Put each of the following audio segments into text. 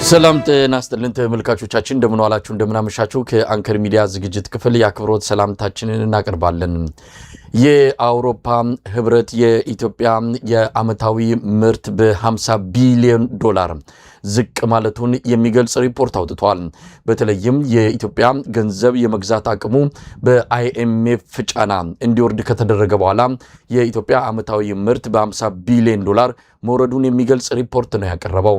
ሰላም ጤና ይስጥልን ተመልካቾቻችን እንደምን ዋላችሁ እንደምን አመሻችሁ ከአንከር ሚዲያ ዝግጅት ክፍል ያክብሮት ሰላምታችንን እናቀርባለን። የአውሮፓ ህብረት የኢትዮጵያ የአመታዊ ምርት በ50 ቢሊዮን ዶላር ዝቅ ማለቱን የሚገልጽ ሪፖርት አውጥቷል። በተለይም የኢትዮጵያ ገንዘብ የመግዛት አቅሙ በአይኤምኤፍ ጫና እንዲወርድ ከተደረገ በኋላ የኢትዮጵያ አመታዊ ምርት በ50 ቢሊዮን ዶላር መውረዱን የሚገልጽ ሪፖርት ነው ያቀረበው።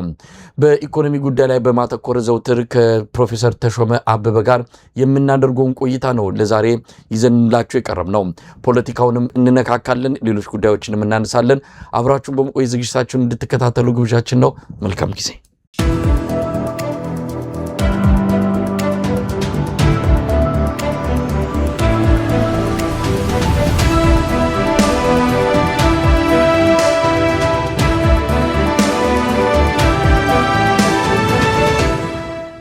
በኢኮኖሚ ጉዳይ ላይ በማተኮር ዘውትር ከፕሮፌሰር ተሾመ አበበ ጋር የምናደርገውን ቆይታ ነው ለዛሬ ይዘንላችሁ የቀረብነው። ፖለቲካውንም እንነካካለን፣ ሌሎች ጉዳዮችንም እናነሳለን። አብራችሁን በመቆየት ዝግጅታችሁን እንድትከታተሉ ግብዣችን ነው። መልካም ጊዜ።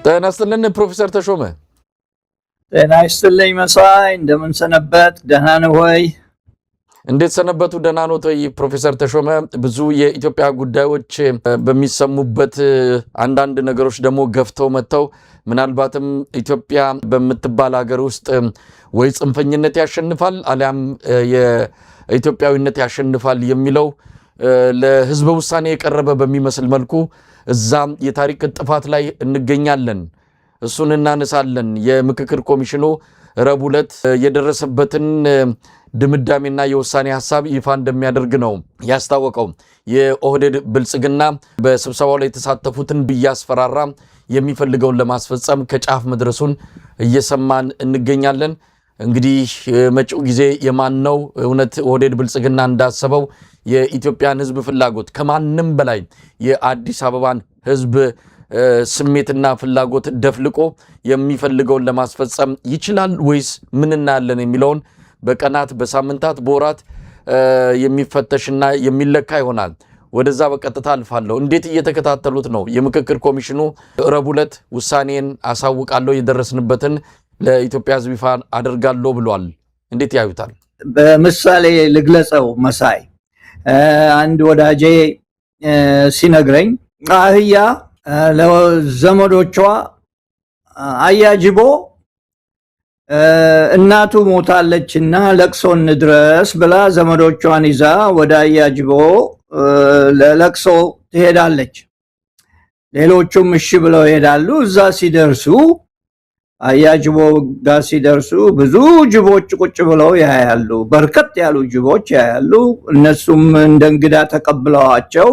ጤና ይስጥልን ፕሮፌሰር ተሾመ። ጤና ይስጥልኝ መሳይ፣ እንደምን ሰነበት? ደህና ነህ ወይ? እንዴት ሰነበቱ? ደህና ነው ወይ ፕሮፌሰር ተሾመ? ብዙ የኢትዮጵያ ጉዳዮች በሚሰሙበት አንዳንድ ነገሮች ደግሞ ገፍተው መጥተው ምናልባትም ኢትዮጵያ በምትባል ሀገር ውስጥ ወይ ጽንፈኝነት ያሸንፋል አሊያም የኢትዮጵያዊነት ያሸንፋል የሚለው ለህዝበ ውሳኔ የቀረበ በሚመስል መልኩ እዛም የታሪክ ጥፋት ላይ እንገኛለን። እሱን እናነሳለን። የምክክር ኮሚሽኑ ረቡዕ ዕለት የደረሰበትን ድምዳሜና የውሳኔ ሐሳብ ይፋ እንደሚያደርግ ነው ያስታወቀው። የኦህዴድ ብልጽግና በስብሰባው ላይ የተሳተፉትን ቢያስፈራራ የሚፈልገውን ለማስፈጸም ከጫፍ መድረሱን እየሰማን እንገኛለን። እንግዲህ መጪው ጊዜ የማን ነው? እውነት ኦህዴድ ብልጽግና እንዳሰበው የኢትዮጵያን ህዝብ ፍላጎት ከማንም በላይ የአዲስ አበባን ህዝብ ስሜትና ፍላጎት ደፍልቆ የሚፈልገውን ለማስፈጸም ይችላል ወይስ ምን እናያለን የሚለውን በቀናት በሳምንታት በወራት የሚፈተሽና የሚለካ ይሆናል። ወደዛ በቀጥታ አልፋለሁ። እንዴት እየተከታተሉት ነው? የምክክር ኮሚሽኑ ረቡዕ ዕለት ውሳኔን አሳውቃለሁ የደረስንበትን ለኢትዮጵያ ህዝብ ይፋ አደርጋለሁ ብሏል። እንዴት ያዩታል? በምሳሌ ልግለጸው መሳይ፣ አንድ ወዳጄ ሲነግረኝ አህያ ለዘመዶቿ አያጅቦ እናቱ ሞታለችና ለቅሶ እንድረስ ብላ ዘመዶቿን ይዛ ወደ አያጅቦ ለለቅሶ ትሄዳለች። ሌሎቹም እሺ ብለው ይሄዳሉ። እዛ ሲደርሱ አያጅቦ ጋር ሲደርሱ ብዙ ጅቦች ቁጭ ብለው ያያሉ። በርከት ያሉ ጅቦች ያያሉ። እነሱም እንደ እንግዳ ተቀብለዋቸው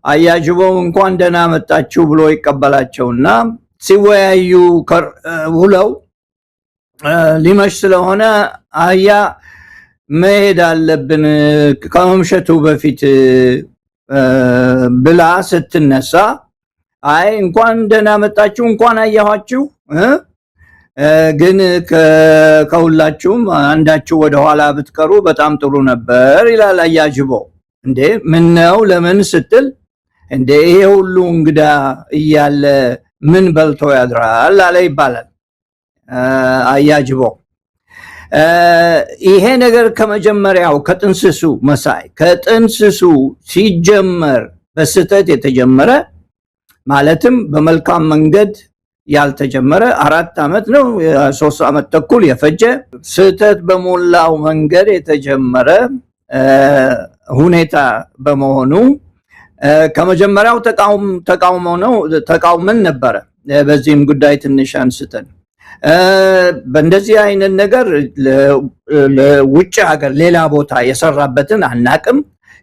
አያጅቦ እንኳን ደህና መጣችሁ ብሎ ይቀበላቸውና ሲወያዩ ውለው ሊመሽ ስለሆነ አህያ መሄድ አለብን ከመምሸቱ በፊት ብላ ስትነሳ አይ እንኳን ደህና መጣችሁ እንኳን አያኋችሁ ግን ከሁላችሁም አንዳችሁ ወደ ኋላ ብትቀሩ በጣም ጥሩ ነበር ይላል አያጅቦ። እንዴ ምን ነው ለምን ስትል እንዴ ይሄ ሁሉ እንግዳ እያለ ምን በልቶ ያድራል አለ ይባላል አያጅቦ። ይሄ ነገር ከመጀመሪያው ከጥንስሱ መሳይ ከጥንስሱ ሲጀመር በስተት የተጀመረ ማለትም በመልካም መንገድ ያልተጀመረ 4 ዓመት ነው 3 ዓመት ተኩል የፈጀ ስተት በሞላው መንገድ የተጀመረ ሁኔታ በመሆኑ ከመጀመሪያው ተቃውመን ነበረ። በዚህም ጉዳይ ትንሽ አንስተን በእንደዚህ አይነት ነገር ለውጭ ሀገር ሌላ ቦታ የሰራበትን አናቅም።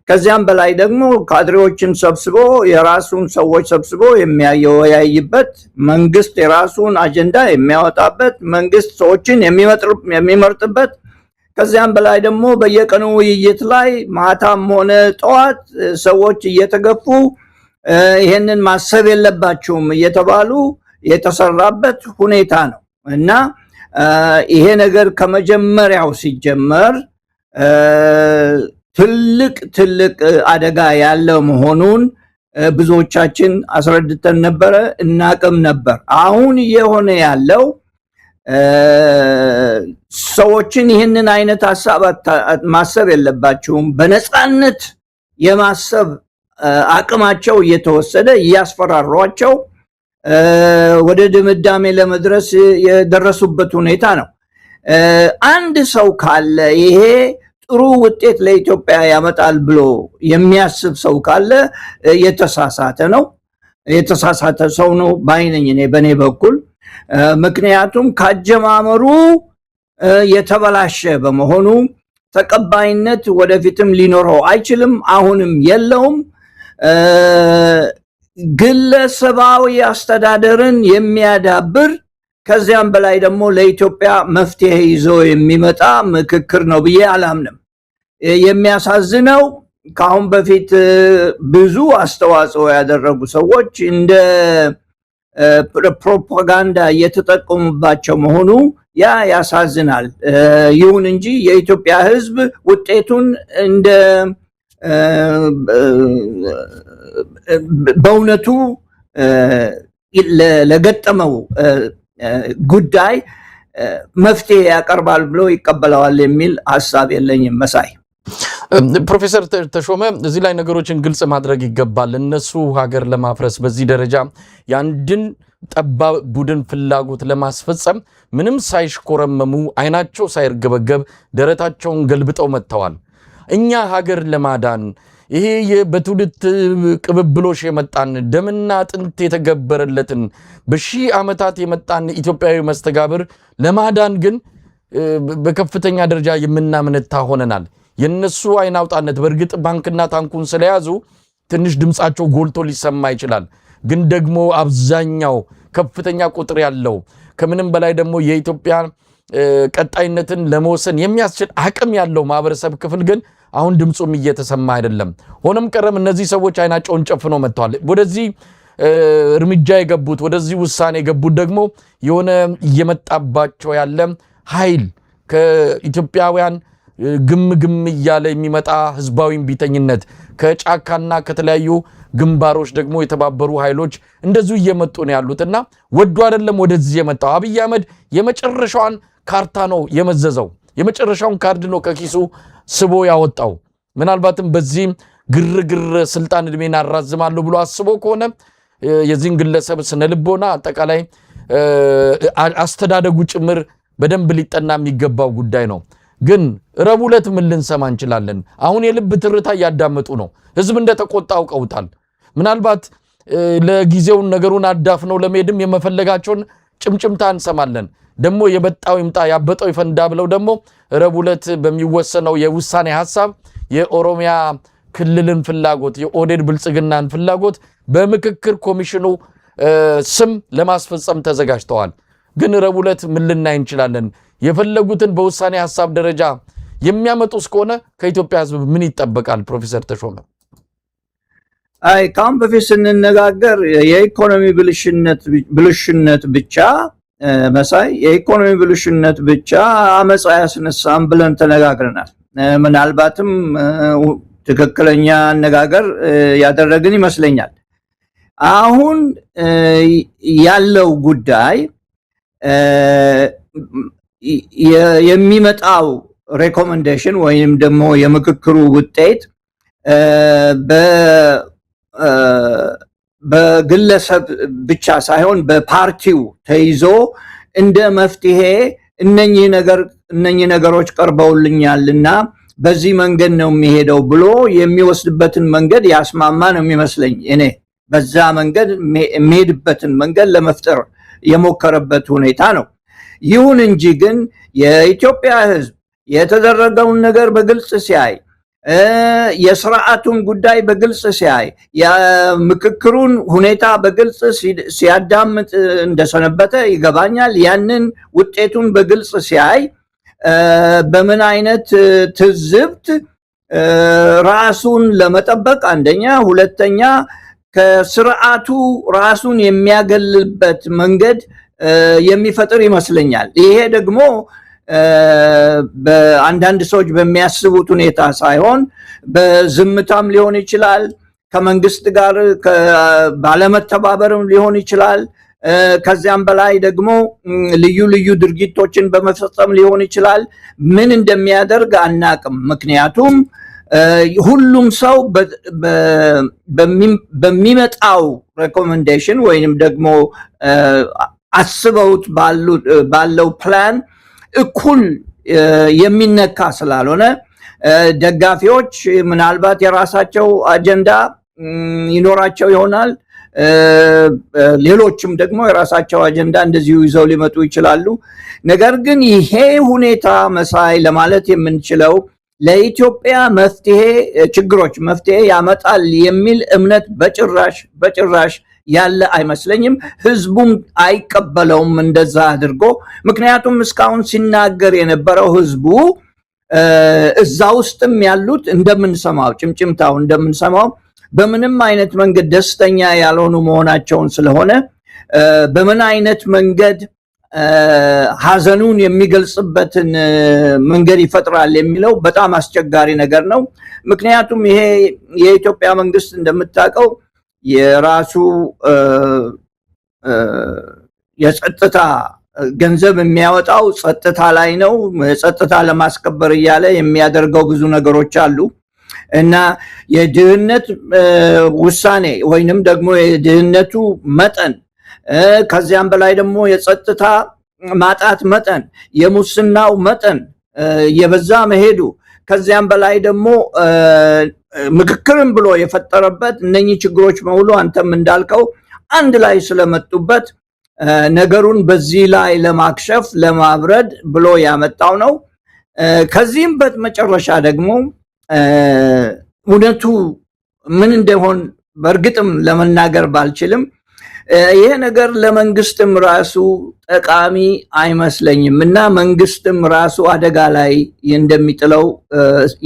ከዚያም በላይ ደግሞ ካድሬዎችን ሰብስቦ የራሱን ሰዎች ሰብስቦ የሚያወያይበት መንግስት የራሱን አጀንዳ የሚያወጣበት መንግስት ሰዎችን የሚመርጥበት ከዚያም በላይ ደግሞ በየቀኑ ውይይት ላይ ማታም ሆነ ጠዋት ሰዎች እየተገፉ ይሄንን ማሰብ የለባችሁም እየተባሉ የተሰራበት ሁኔታ ነው እና ይሄ ነገር ከመጀመሪያው ሲጀመር ትልቅ አደጋ ያለው መሆኑን ብዙዎቻችን አስረድተን ነበረ፣ እናቅም ነበር። አሁን የሆነ ያለው ሰዎችን ይህንን አይነት ሐሳብ ማሰብ የለባችሁም በነፃነት የማሰብ አቅማቸው እየተወሰደ እያስፈራሯቸው ወደ ድምዳሜ ለመድረስ የደረሱበት ሁኔታ ነው። አንድ ሰው ካለ ይሄ ጥሩ ውጤት ለኢትዮጵያ ያመጣል ብሎ የሚያስብ ሰው ካለ የተሳሳተ ነው፣ የተሳሳተ ሰው ነው ባይነኝ እኔ በኔ በኩል። ምክንያቱም ካጀማመሩ የተበላሸ በመሆኑ ተቀባይነት ወደፊትም ሊኖረው አይችልም፣ አሁንም የለውም። ግለሰባዊ አስተዳደርን የሚያዳብር ከዚያም በላይ ደግሞ ለኢትዮጵያ መፍትሄ ይዞ የሚመጣ ምክክር ነው ብዬ አላምንም። የሚያሳዝነው ከአሁን በፊት ብዙ አስተዋጽኦ ያደረጉ ሰዎች እንደ ፕሮፓጋንዳ እየተጠቀሙባቸው መሆኑ ያ ያሳዝናል። ይሁን እንጂ የኢትዮጵያ ሕዝብ ውጤቱን እንደ በእውነቱ ለገጠመው ጉዳይ መፍትሄ ያቀርባል ብሎ ይቀበለዋል የሚል ሐሳብ የለኝም። መሳይ ፕሮፌሰር ተሾመ እዚህ ላይ ነገሮችን ግልጽ ማድረግ ይገባል። እነሱ ሀገር ለማፍረስ በዚህ ደረጃ ያንድን ጠባብ ቡድን ፍላጎት ለማስፈጸም ምንም ሳይሽኮረመሙ አይናቸው ሳይርገበገብ ደረታቸውን ገልብጠው መጥተዋል። እኛ ሀገር ለማዳን ይሄ በትውልድ ቅብብሎሽ የመጣን ደምና አጥንት የተገበረለትን በሺህ ዓመታት የመጣን ኢትዮጵያዊ መስተጋብር ለማዳን ግን በከፍተኛ ደረጃ የምናምንታ ሆነናል። የነሱ አይናውጣነት በእርግጥ ባንክና ታንኩን ስለያዙ ትንሽ ድምጻቸው ጎልቶ ሊሰማ ይችላል። ግን ደግሞ አብዛኛው ከፍተኛ ቁጥር ያለው ከምንም በላይ ደግሞ የኢትዮጵያ ቀጣይነትን ለመወሰን የሚያስችል አቅም ያለው ማህበረሰብ ክፍል ግን አሁን ድምጹም እየተሰማ አይደለም። ሆነም ቀረም እነዚህ ሰዎች አይናቸውን ጨፍነው መጥተዋል። ወደዚህ እርምጃ የገቡት ወደዚህ ውሳኔ የገቡት ደግሞ የሆነ እየመጣባቸው ያለ ኃይል ከኢትዮጵያውያን ግም እያለ የሚመጣ ህዝባዊ ቢተኝነት ከጫካና ከተለያዩ ግንባሮች ደግሞ የተባበሩ ኃይሎች እንደዚሁ እየመጡ ነው ያሉትና ወዱ አይደለም ወደዚህ የመጣው። አብይ አህመድ የመጨረሻውን ካርታ ነው የመዘዘው፣ የመጨረሻውን ካርድ ነው ከኪሱ ስቦ ያወጣው። ምናልባትም በዚህ ግርግር ስልጣን እድሜን አራዝማለሁ ብሎ አስቦ ከሆነ የዚህን ግለሰብ ስነልቦና አጠቃላይ አስተዳደጉ ጭምር በደንብ ሊጠና የሚገባው ጉዳይ ነው። ግን ረቡዕ ዕለት ምን ልንሰማ እንችላለን? አሁን የልብ ትርታ እያዳመጡ ነው። ህዝብ እንደተቆጣ አውቀውታል። ምናልባት ለጊዜውን ነገሩን አዳፍነው ለመሄድም የመፈለጋቸውን ጭምጭምታ እንሰማለን። ደግሞ የበጣው ይምጣ ያበጠው ይፈንዳ ብለው ደግሞ ረቡዕ ዕለት በሚወሰነው የውሳኔ ሐሳብ የኦሮሚያ ክልልን ፍላጎት የኦዴድ ብልጽግናን ፍላጎት በምክክር ኮሚሽኑ ስም ለማስፈጸም ተዘጋጅተዋል። ግን ረቡዕ ዕለት ምን ልናይ እንችላለን? የፈለጉትን በውሳኔ ሐሳብ ደረጃ የሚያመጡ እስከሆነ ከኢትዮጵያ ህዝብ ምን ይጠበቃል? ፕሮፌሰር ተሾመ ካሁን በፊት ስንነጋገር የኢኮኖሚ ብልሽነት ብቻ መሳይ የኢኮኖሚ ብልሽነት ብቻ አመጽ ያስነሳም ብለን ተነጋግረናል። ምናልባትም ትክክለኛ አነጋገር ያደረግን ይመስለኛል። አሁን ያለው ጉዳይ የሚመጣው ሬኮሜንዴሽን ወይም ደግሞ የምክክሩ ውጤት በግለሰብ ብቻ ሳይሆን በፓርቲው ተይዞ እንደ መፍትሄ እነኚህ ነገሮች ቀርበውልኛልና በዚህ መንገድ ነው የሚሄደው ብሎ የሚወስድበትን መንገድ ያስማማ ነው የሚመስለኝ። እኔ በዛ መንገድ የሚሄድበትን መንገድ ለመፍጠር የሞከረበት ሁኔታ ነው። ይሁን እንጂ ግን የኢትዮጵያ ህዝብ የተደረገውን ነገር በግልጽ ሲያይ፣ የስርዓቱን ጉዳይ በግልጽ ሲያይ፣ የምክክሩን ሁኔታ በግልጽ ሲያዳምጥ እንደሰነበተ ይገባኛል። ያንን ውጤቱን በግልጽ ሲያይ በምን አይነት ትዝብት ራሱን ለመጠበቅ አንደኛ፣ ሁለተኛ ከስርዓቱ ራሱን የሚያገልበት መንገድ የሚፈጥር ይመስለኛል። ይሄ ደግሞ በአንዳንድ ሰዎች በሚያስቡት ሁኔታ ሳይሆን በዝምታም ሊሆን ይችላል፣ ከመንግስት ጋር ባለመተባበርም ሊሆን ይችላል፣ ከዚያም በላይ ደግሞ ልዩ ልዩ ድርጊቶችን በመፈጸም ሊሆን ይችላል። ምን እንደሚያደርግ አናቅም። ምክንያቱም ሁሉም ሰው በሚመጣው ሬኮሜንዴሽን ወይንም ደግሞ አስበውት ባለው ፕላን እኩል የሚነካ ስላልሆነ ደጋፊዎች ምናልባት የራሳቸው አጀንዳ ይኖራቸው ይሆናል። ሌሎችም ደግሞ የራሳቸው አጀንዳ እንደዚሁ ይዘው ሊመጡ ይችላሉ። ነገር ግን ይሄ ሁኔታ መሳይ ለማለት የምንችለው ለኢትዮጵያ ችግሮች መፍትሄ ያመጣል የሚል እምነት በጭራሽ ያለ አይመስለኝም። ህዝቡም አይቀበለውም እንደዛ አድርጎ። ምክንያቱም እስካሁን ሲናገር የነበረው ህዝቡ እዛ ውስጥም ያሉት እንደምንሰማው ጭምጭምታው እንደምንሰማው በምንም አይነት መንገድ ደስተኛ ያልሆኑ መሆናቸውን ስለሆነ በምን አይነት መንገድ ሐዘኑን የሚገልጽበትን መንገድ ይፈጥራል የሚለው በጣም አስቸጋሪ ነገር ነው። ምክንያቱም ይሄ የኢትዮጵያ መንግስት እንደምታውቀው የራሱ የጸጥታ ገንዘብ የሚያወጣው ጸጥታ ላይ ነው። ጸጥታ ለማስከበር እያለ የሚያደርገው ብዙ ነገሮች አሉ እና የድህነት ውሳኔ ወይንም ደግሞ የድህነቱ መጠን ከዚያም በላይ ደግሞ የጸጥታ ማጣት መጠን የሙስናው መጠን የበዛ መሄዱ ከዚያም በላይ ደግሞ ምክክርን ብሎ የፈጠረበት እነኚህ ችግሮች በሙሉ አንተም እንዳልከው አንድ ላይ ስለመጡበት ነገሩን በዚህ ላይ ለማክሸፍ ለማብረድ ብሎ ያመጣው ነው። ከዚህም በመጨረሻ ደግሞ እውነቱ ምን እንደሆን በእርግጥም ለመናገር ባልችልም ይሄ ነገር ለመንግስትም ራሱ ጠቃሚ አይመስለኝም እና መንግስትም ራሱ አደጋ ላይ እንደሚጥለው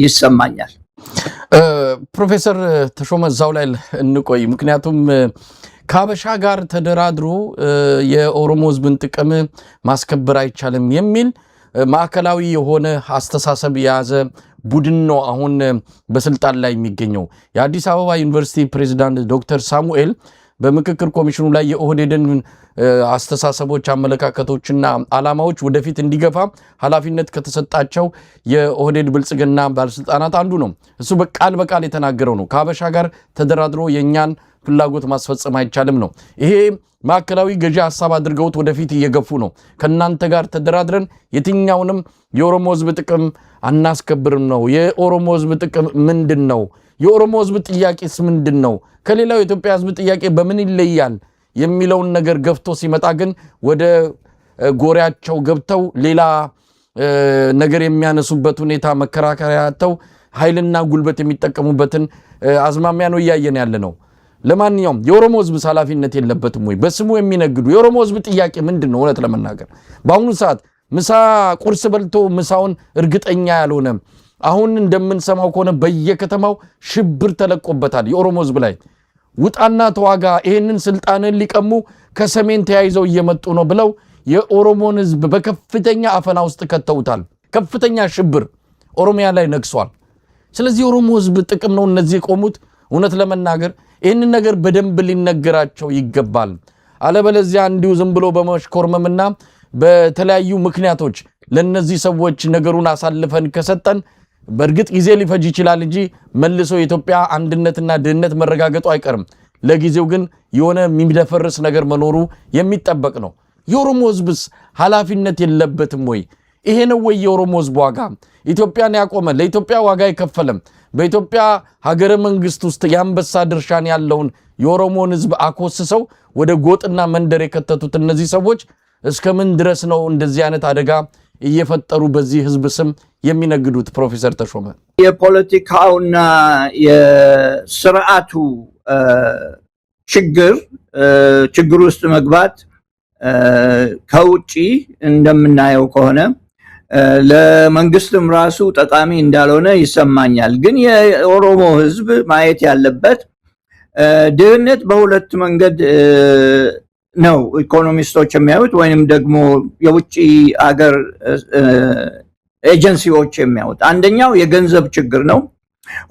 ይሰማኛል። ፕሮፌሰር ተሾመ እዛው ላይ እንቆይ። ምክንያቱም ከአበሻ ጋር ተደራድሮ የኦሮሞ ህዝብን ጥቅም ማስከበር አይቻልም የሚል ማዕከላዊ የሆነ አስተሳሰብ የያዘ ቡድን ነው አሁን በስልጣን ላይ የሚገኘው። የአዲስ አበባ ዩኒቨርሲቲ ፕሬዝዳንት ዶክተር ሳሙኤል በምክክር ኮሚሽኑ ላይ የኦህዴድን አስተሳሰቦች፣ አመለካከቶችና ዓላማዎች ወደፊት እንዲገፋ ኃላፊነት ከተሰጣቸው የኦህዴድ ብልጽግና ባለስልጣናት አንዱ ነው። እሱ በቃል የተናገረው ነው። ከአበሻ ጋር ተደራድሮ የኛን ፍላጎት ማስፈጸም አይቻልም ነው። ይሄ ማዕከላዊ ገዢ ሐሳብ አድርገውት ወደፊት እየገፉ ነው። ከናንተ ጋር ተደራድረን የትኛውንም የኦሮሞ ህዝብ ጥቅም አናስከብርም ነው። የኦሮሞ ህዝብ ጥቅም ምንድነው? የኦሮሞ ህዝብ ጥያቄስ ምንድነው? ከሌላው የኢትዮጵያ ህዝብ ጥያቄ በምን ይለያል የሚለውን ነገር ገፍቶ ሲመጣ ግን ወደ ጎሪያቸው ገብተው ሌላ ነገር የሚያነሱበት ሁኔታ መከራከሪያቸው ኃይልና ጉልበት የሚጠቀሙበትን አዝማሚያ ነው እያየን ያለ ነው። ለማንኛውም የኦሮሞ ህዝብ ኃላፊነት የለበትም ወይ? በስሙ የሚነግዱ የኦሮሞ ህዝብ ጥያቄ ምንድነው? እውነት ለመናገር በአሁኑ ሰዓት ምሳ ቁርስ በልቶ ምሳውን እርግጠኛ ያልሆነ አሁን እንደምንሰማው ከሆነ በየከተማው ሽብር ተለቆበታል። የኦሮሞ ህዝብ ላይ ውጣና ተዋጋ፣ ይሄንን ስልጣንን ሊቀሙ ከሰሜን ተያይዘው እየመጡ ነው ብለው የኦሮሞን ህዝብ በከፍተኛ አፈና ውስጥ ከተውታል። ከፍተኛ ሽብር ኦሮሚያ ላይ ነግሷል። ስለዚህ የኦሮሞ ህዝብ ጥቅም ነው እነዚህ የቆሙት። እውነት ለመናገር ይህንን ነገር በደንብ ሊነገራቸው ይገባል። አለበለዚያ እንዲሁ ዝም ብሎ በመሽኮርመምና በተለያዩ ምክንያቶች ለነዚህ ሰዎች ነገሩን አሳልፈን ከሰጠን በእርግጥ ጊዜ ሊፈጅ ይችላል እንጂ መልሶ የኢትዮጵያ አንድነትና ድህነት መረጋገጡ አይቀርም። ለጊዜው ግን የሆነ የሚደፈርስ ነገር መኖሩ የሚጠበቅ ነው። የኦሮሞ ህዝብስ ኃላፊነት የለበትም ወይ? ይሄ ነው ወይ የኦሮሞ ህዝብ ዋጋ? ኢትዮጵያን ያቆመ ለኢትዮጵያ ዋጋ የከፈለም በኢትዮጵያ ሀገረ መንግስት ውስጥ የአንበሳ ድርሻን ያለውን የኦሮሞን ህዝብ አኮስሰው ወደ ጎጥና መንደር የከተቱት እነዚህ ሰዎች እስከምን ድረስ ነው እንደዚህ አይነት አደጋ እየፈጠሩ በዚህ ህዝብ ስም የሚነግዱት? ፕሮፌሰር ተሾመ የፖለቲካውና የስርዓቱ ችግር ውስጥ መግባት ከውጪ እንደምናየው ከሆነ ለመንግስትም ራሱ ጠቃሚ እንዳልሆነ ይሰማኛል። ግን የኦሮሞ ህዝብ ማየት ያለበት ድህነት በሁለት መንገድ ነው ኢኮኖሚስቶች የሚያዩት ወይንም ደግሞ የውጪ አገር ኤጀንሲዎች የሚያዩት። አንደኛው የገንዘብ ችግር ነው።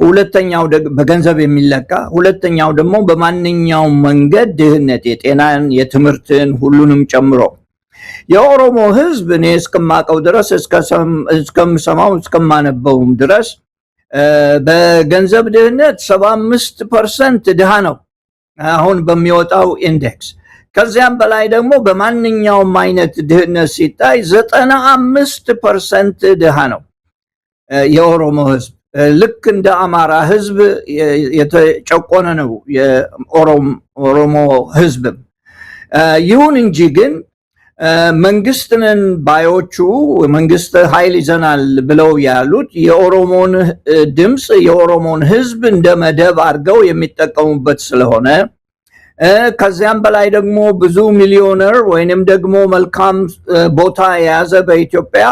ሁለተኛው በገንዘብ የሚለካ፣ ሁለተኛው ደግሞ በማንኛውም መንገድ ድህነት የጤናን፣ የትምህርትን ሁሉንም ጨምሮ የኦሮሞ ህዝብ እኔ እስከማቀው ድረስ እስከምሰማው እስከማነበውም ድረስ በገንዘብ ድህነት 75% ድሃ ነው አሁን በሚወጣው ኢንዴክስ። ከዚያም በላይ ደግሞ በማንኛውም አይነት ድህነት ሲታይ 95% ድሃ ነው የኦሮሞ ህዝብ። ልክ እንደ አማራ ህዝብ የተጨቆነ ነው የኦሮሞ ህዝብም። ይሁን እንጂ ግን መንግስትንን ባዮቹ መንግስት ኃይል ይዘናል ብለው ያሉት የኦሮሞን ድምጽ የኦሮሞን ህዝብ እንደ መደብ አድርገው የሚጠቀሙበት ስለሆነ ከዚያም በላይ ደግሞ ብዙ ሚሊዮነር ወይንም ደግሞ መልካም ቦታ የያዘ በኢትዮጵያ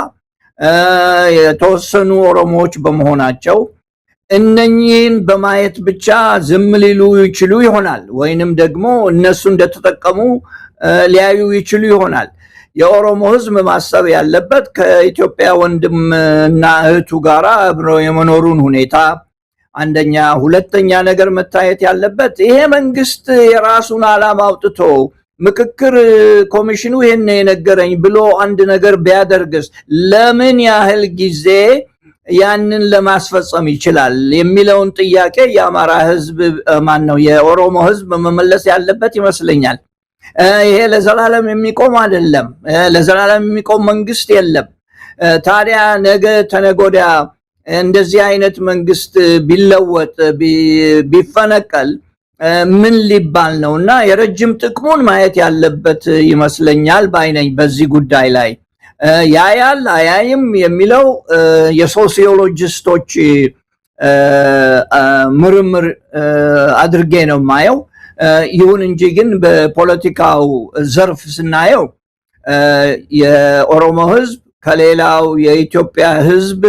የተወሰኑ ኦሮሞዎች በመሆናቸው እነኚህን በማየት ብቻ ዝም ሊሉ ይችሉ ይሆናል፣ ወይንም ደግሞ እነሱ እንደተጠቀሙ ሊያዩ ይችሉ ይሆናል። የኦሮሞ ህዝብ ማሰብ ያለበት ከኢትዮጵያ ወንድምና እህቱ ጋር አብሮ የመኖሩን ሁኔታ አንደኛ። ሁለተኛ ነገር መታየት ያለበት ይሄ መንግስት የራሱን ዓላማ አውጥቶ ምክክር ኮሚሽኑ ይሄን የነገረኝ ብሎ አንድ ነገር ቢያደርግስ ለምን ያህል ጊዜ ያንን ለማስፈጸም ይችላል የሚለውን ጥያቄ የአማራ ህዝብ ማነው የኦሮሞ ህዝብ መመለስ ያለበት ይመስለኛል። ይሄ ለዘላለም የሚቆም አይደለም። ለዘላለም የሚቆም መንግስት የለም። ታዲያ ነገ ተነጎዳ እንደዚህ አይነት መንግስት ቢለወጥ ቢፈነቀል ምን ሊባል ነውና የረጅም ጥቅሙን ማየት ያለበት ይመስለኛል ባይነኝ በዚህ ጉዳይ ላይ። ያያል አያይም የሚለው የሶሲዮሎጂስቶች ምርምር አድርጌ ነው ማየው። ይሁን እንጂ ግን በፖለቲካው ዘርፍ ስናየው የኦሮሞ ህዝብ ከሌላው የኢትዮጵያ ህዝብ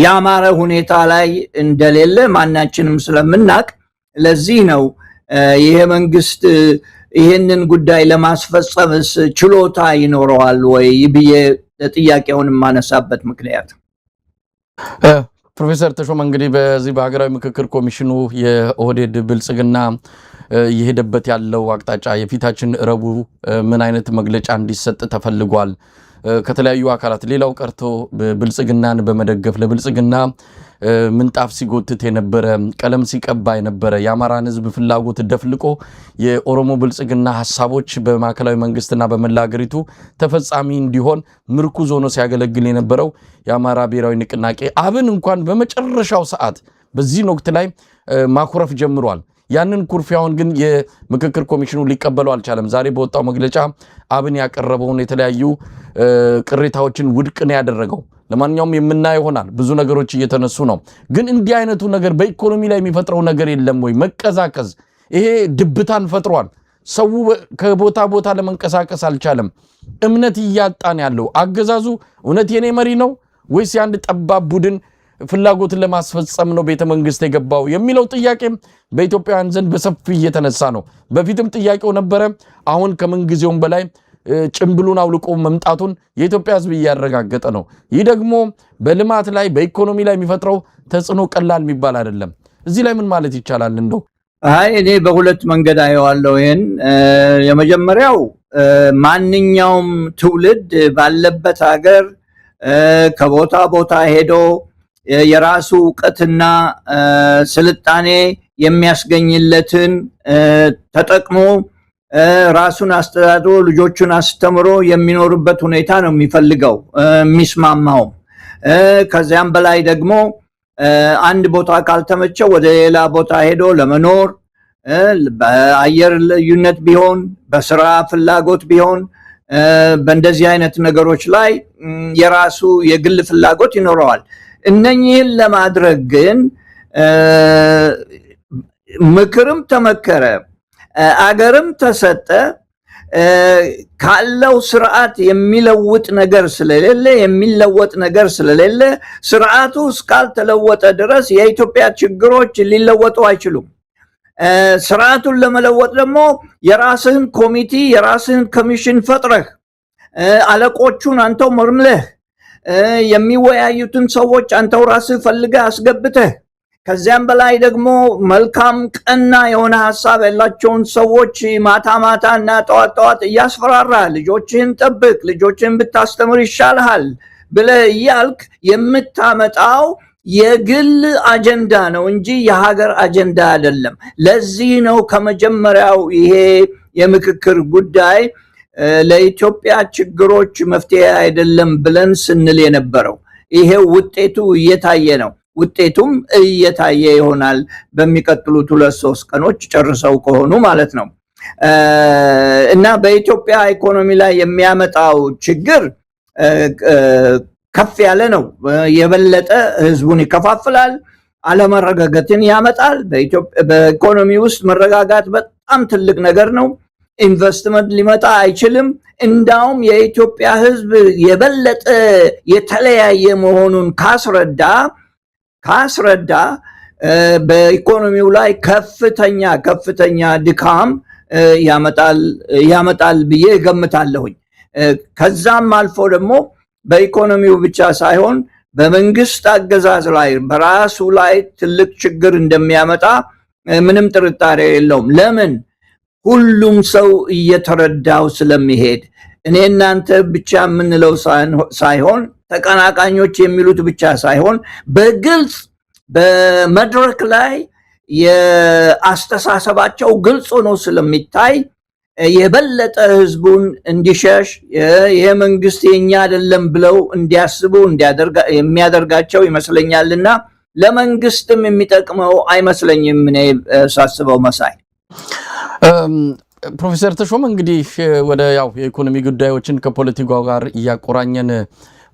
ያማረ ሁኔታ ላይ እንደሌለ ማናችንም ስለምናቅ ለዚህ ነው ይሄ መንግስት ይሄንን ጉዳይ ለማስፈጸምስ ችሎታ ይኖረዋል ወይ ብዬ ጥያቄውን ማነሳበት ምክንያት። ፕሮፌሰር ተሾመ እንግዲህ በዚህ በሀገራዊ ምክክር ኮሚሽኑ የኦህዴድ ብልጽግና የሄደበት ያለው አቅጣጫ የፊታችን ረቡዕ ምን አይነት መግለጫ እንዲሰጥ ተፈልጓል? ከተለያዩ አካላት ሌላው ቀርቶ ብልጽግናን በመደገፍ ለብልጽግና ምንጣፍ ሲጎትት የነበረ ቀለም ሲቀባ የነበረ የአማራን ህዝብ ፍላጎት ደፍልቆ የኦሮሞ ብልጽግና ሐሳቦች በማዕከላዊ መንግስትና በመላ ሀገሪቱ ተፈጻሚ እንዲሆን ምርኩዝ ሆኖ ሲያገለግል የነበረው የአማራ ብሔራዊ ንቅናቄ አብን እንኳን በመጨረሻው ሰዓት በዚህ ወቅት ላይ ማኩረፍ ጀምሯል። ያንን ኩርፊያውን ግን የምክክር ኮሚሽኑ ሊቀበለው አልቻለም። ዛሬ በወጣው መግለጫ አብን ያቀረበውን የተለያዩ ቅሬታዎችን ውድቅ ነው ያደረገው። ለማንኛውም የምናየው ይሆናል። ብዙ ነገሮች እየተነሱ ነው። ግን እንዲህ አይነቱ ነገር በኢኮኖሚ ላይ የሚፈጥረው ነገር የለም ወይ? መቀዛቀዝ ይሄ ድብታን ፈጥሯል። ሰው ከቦታ ቦታ ለመንቀሳቀስ አልቻለም። እምነት እያጣን ያለው አገዛዙ እውነት የኔ መሪ ነው ወይስ የአንድ ጠባብ ቡድን ፍላጎትን ለማስፈጸም ነው ቤተ መንግስት የገባው የሚለው ጥያቄ በኢትዮጵያውያን ዘንድ በሰፊ እየተነሳ ነው። በፊትም ጥያቄው ነበረ። አሁን ከምን ጊዜውም በላይ ጭምብሉን አውልቆ መምጣቱን የኢትዮጵያ ህዝብ እያረጋገጠ ነው። ይህ ደግሞ በልማት ላይ በኢኮኖሚ ላይ የሚፈጥረው ተጽዕኖ ቀላል የሚባል አይደለም። እዚህ ላይ ምን ማለት ይቻላል? እንደው እኔ በሁለት መንገድ አየዋለሁ ይሄን። የመጀመሪያው ማንኛውም ትውልድ ባለበት ሀገር ከቦታ ቦታ ሄዶ የራሱ ዕውቀትና ስልጣኔ የሚያስገኝለትን ተጠቅሞ ራሱን አስተዳድሮ ልጆቹን አስተምሮ የሚኖርበት ሁኔታ ነው የሚፈልገው የሚስማማው። ከዚያም በላይ ደግሞ አንድ ቦታ ካልተመቸው ወደ ሌላ ቦታ ሄዶ ለመኖር በአየር ልዩነት ቢሆን በስራ ፍላጎት ቢሆን በእንደዚህ አይነት ነገሮች ላይ የራሱ የግል ፍላጎት ይኖረዋል። እነኚህን ለማድረግ ግን ምክርም ተመከረ አገርም ተሰጠ ካለው ስርዓት የሚለውጥ ነገር ስለሌለ የሚለወጥ ነገር ስለሌለ ስርዓቱ እስካልተለወጠ ድረስ የኢትዮጵያ ችግሮች ሊለወጡ አይችሉም። ስርዓቱን ለመለወጥ ደግሞ የራስህን ኮሚቴ የራስህን ኮሚሽን ፈጥረህ አለቆቹን አንተው መርምለህ የሚወያዩትን ሰዎች አንተው ራስህ ፈልገህ አስገብተህ ከዚያም በላይ ደግሞ መልካም ቀና የሆነ ሐሳብ ያላቸውን ሰዎች ማታ ማታ እና ጠዋት ጠዋት እያስፈራራ ልጆችህን ጠብቅ፣ ልጆችህን ብታስተምር ይሻልሃል ብለህ እያልክ የምታመጣው የግል አጀንዳ ነው እንጂ የሀገር አጀንዳ አይደለም። ለዚህ ነው ከመጀመሪያው ይሄ የምክክር ጉዳይ ለኢትዮጵያ ችግሮች መፍትሄ አይደለም ብለን ስንል የነበረው። ይሄ ውጤቱ እየታየ ነው። ውጤቱም እየታየ ይሆናል በሚቀጥሉት 2-3 ቀኖች ጨርሰው ከሆኑ ማለት ነው። እና በኢትዮጵያ ኢኮኖሚ ላይ የሚያመጣው ችግር ከፍ ያለ ነው። የበለጠ ህዝቡን ይከፋፍላል፣ አለመረጋጋትን ያመጣል። በኢኮኖሚ ውስጥ መረጋጋት በጣም ትልቅ ነገር ነው። ኢንቨስትመንት ሊመጣ አይችልም። እንዳውም የኢትዮጵያ ህዝብ የበለጠ የተለያየ መሆኑን ካስረዳ በኢኮኖሚው ላይ ከፍተኛ ድካም ያመጣል ብዬ እገምታለሁኝ። ከዛም አልፎ ደግሞ በኢኮኖሚው ብቻ ሳይሆን በመንግስት አገዛዝ ላይ በራሱ ላይ ትልቅ ችግር እንደሚያመጣ ምንም ጥርጣሬ የለውም። ለምን? ሁሉም ሰው እየተረዳው ስለሚሄድ እኔ እናንተ ብቻ የምንለው ሳይሆን ተቀናቃኞች የሚሉት ብቻ ሳይሆን በግልጽ በመድረክ ላይ የአስተሳሰባቸው ግልጽ ሆኖ ስለሚታይ የበለጠ ህዝቡን እንዲሸሽ ይሄ መንግስት የኛ አይደለም ብለው እንዲያስቡ የሚያደርጋቸው ይመስለኛልና ለመንግስትም የሚጠቅመው አይመስለኝም እኔ ሳስበው መሳይ። ፕሮፌሰር ተሾመ እንግዲህ ወደ የኢኮኖሚ ጉዳዮችን ከፖለቲካው ጋር እያቆራኘን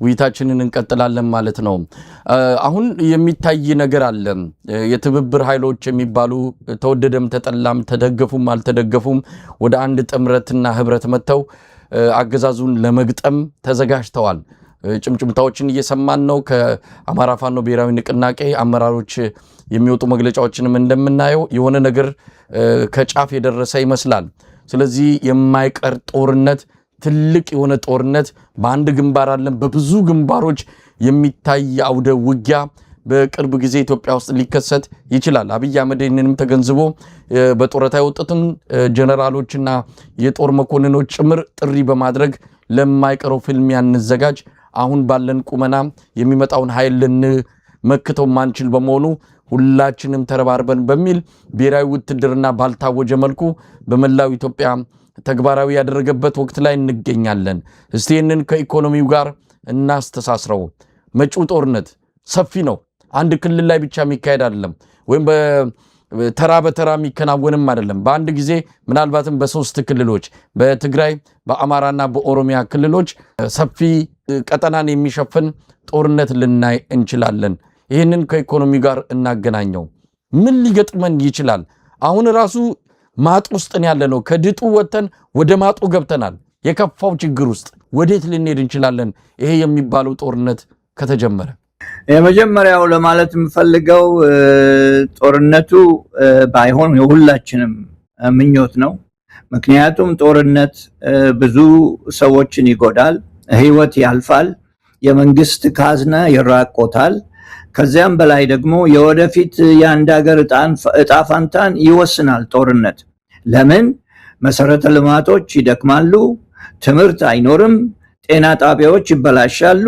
ውይይታችንን እንቀጥላለን ማለት ነው። አሁን የሚታይ ነገር አለ። የትብብር ኃይሎች የሚባሉ ተወደደም ተጠላም ተደገፉም አልተደገፉም ወደ አንድ ጥምረትና ህብረት መጥተው አገዛዙን ለመግጠም ተዘጋጅተዋል። ጭምጭምታዎችን እየሰማን ነው። ከአማራ ፋኖ ብሔራዊ ንቅናቄ አመራሮች የሚወጡ መግለጫዎችንም እንደምናየው የሆነ ነገር ከጫፍ የደረሰ ይመስላል። ስለዚህ የማይቀር ጦርነት፣ ትልቅ የሆነ ጦርነት በአንድ ግንባር አለን፣ በብዙ ግንባሮች የሚታይ አውደ ውጊያ በቅርብ ጊዜ ኢትዮጵያ ውስጥ ሊከሰት ይችላል። አብይ አህመድ ይህንንም ተገንዝቦ በጡረታ የወጡትን ጀነራሎችና የጦር መኮንኖች ጭምር ጥሪ በማድረግ ለማይቀረው ፍልሚያ እንዘጋጅ፣ አሁን ባለን ቁመና የሚመጣውን ኃይል ልንመክተው ማንችል በመሆኑ ሁላችንም ተረባርበን በሚል ብሔራዊ ውትድርና ባልታወጀ መልኩ በመላው ኢትዮጵያ ተግባራዊ ያደረገበት ወቅት ላይ እንገኛለን። እስቲ ይህንን ከኢኮኖሚው ጋር እናስተሳስረው። መጪው ጦርነት ሰፊ ነው። አንድ ክልል ላይ ብቻ የሚካሄድ አይደለም፣ ወይም በተራ በተራ የሚከናወንም አይደለም። በአንድ ጊዜ ምናልባትም በ3 ክልሎች በትግራይ በአማራና በኦሮሚያ ክልሎች ሰፊ ቀጠናን የሚሸፍን ጦርነት ልናይ እንችላለን። ይህንን ከኢኮኖሚ ጋር እናገናኘው። ምን ሊገጥመን ይችላል? አሁን ራሱ ማጥ ውስጥ ያለነው፣ ከድጡ ወጥተን ወደ ማጡ ገብተናል። የከፋው ችግር ውስጥ ወዴት ልንሄድ እንችላለን? ይሄ የሚባለው ጦርነት ከተጀመረ የመጀመሪያው ለማለት የምፈልገው ጦርነቱ ባይሆን የሁላችንም ምኞት ነው። ምክንያቱም ጦርነት ብዙ ሰዎችን ይጎዳል፣ ህይወት ያልፋል፣ የመንግስት ካዝና ይራቆታል። ከዚያም በላይ ደግሞ የወደፊት የአንድ ሀገር እጣ ፋንታን ይወስናል ጦርነት። ለምን? መሰረተ ልማቶች ይደክማሉ፣ ትምህርት አይኖርም፣ ጤና ጣቢያዎች ይበላሻሉ።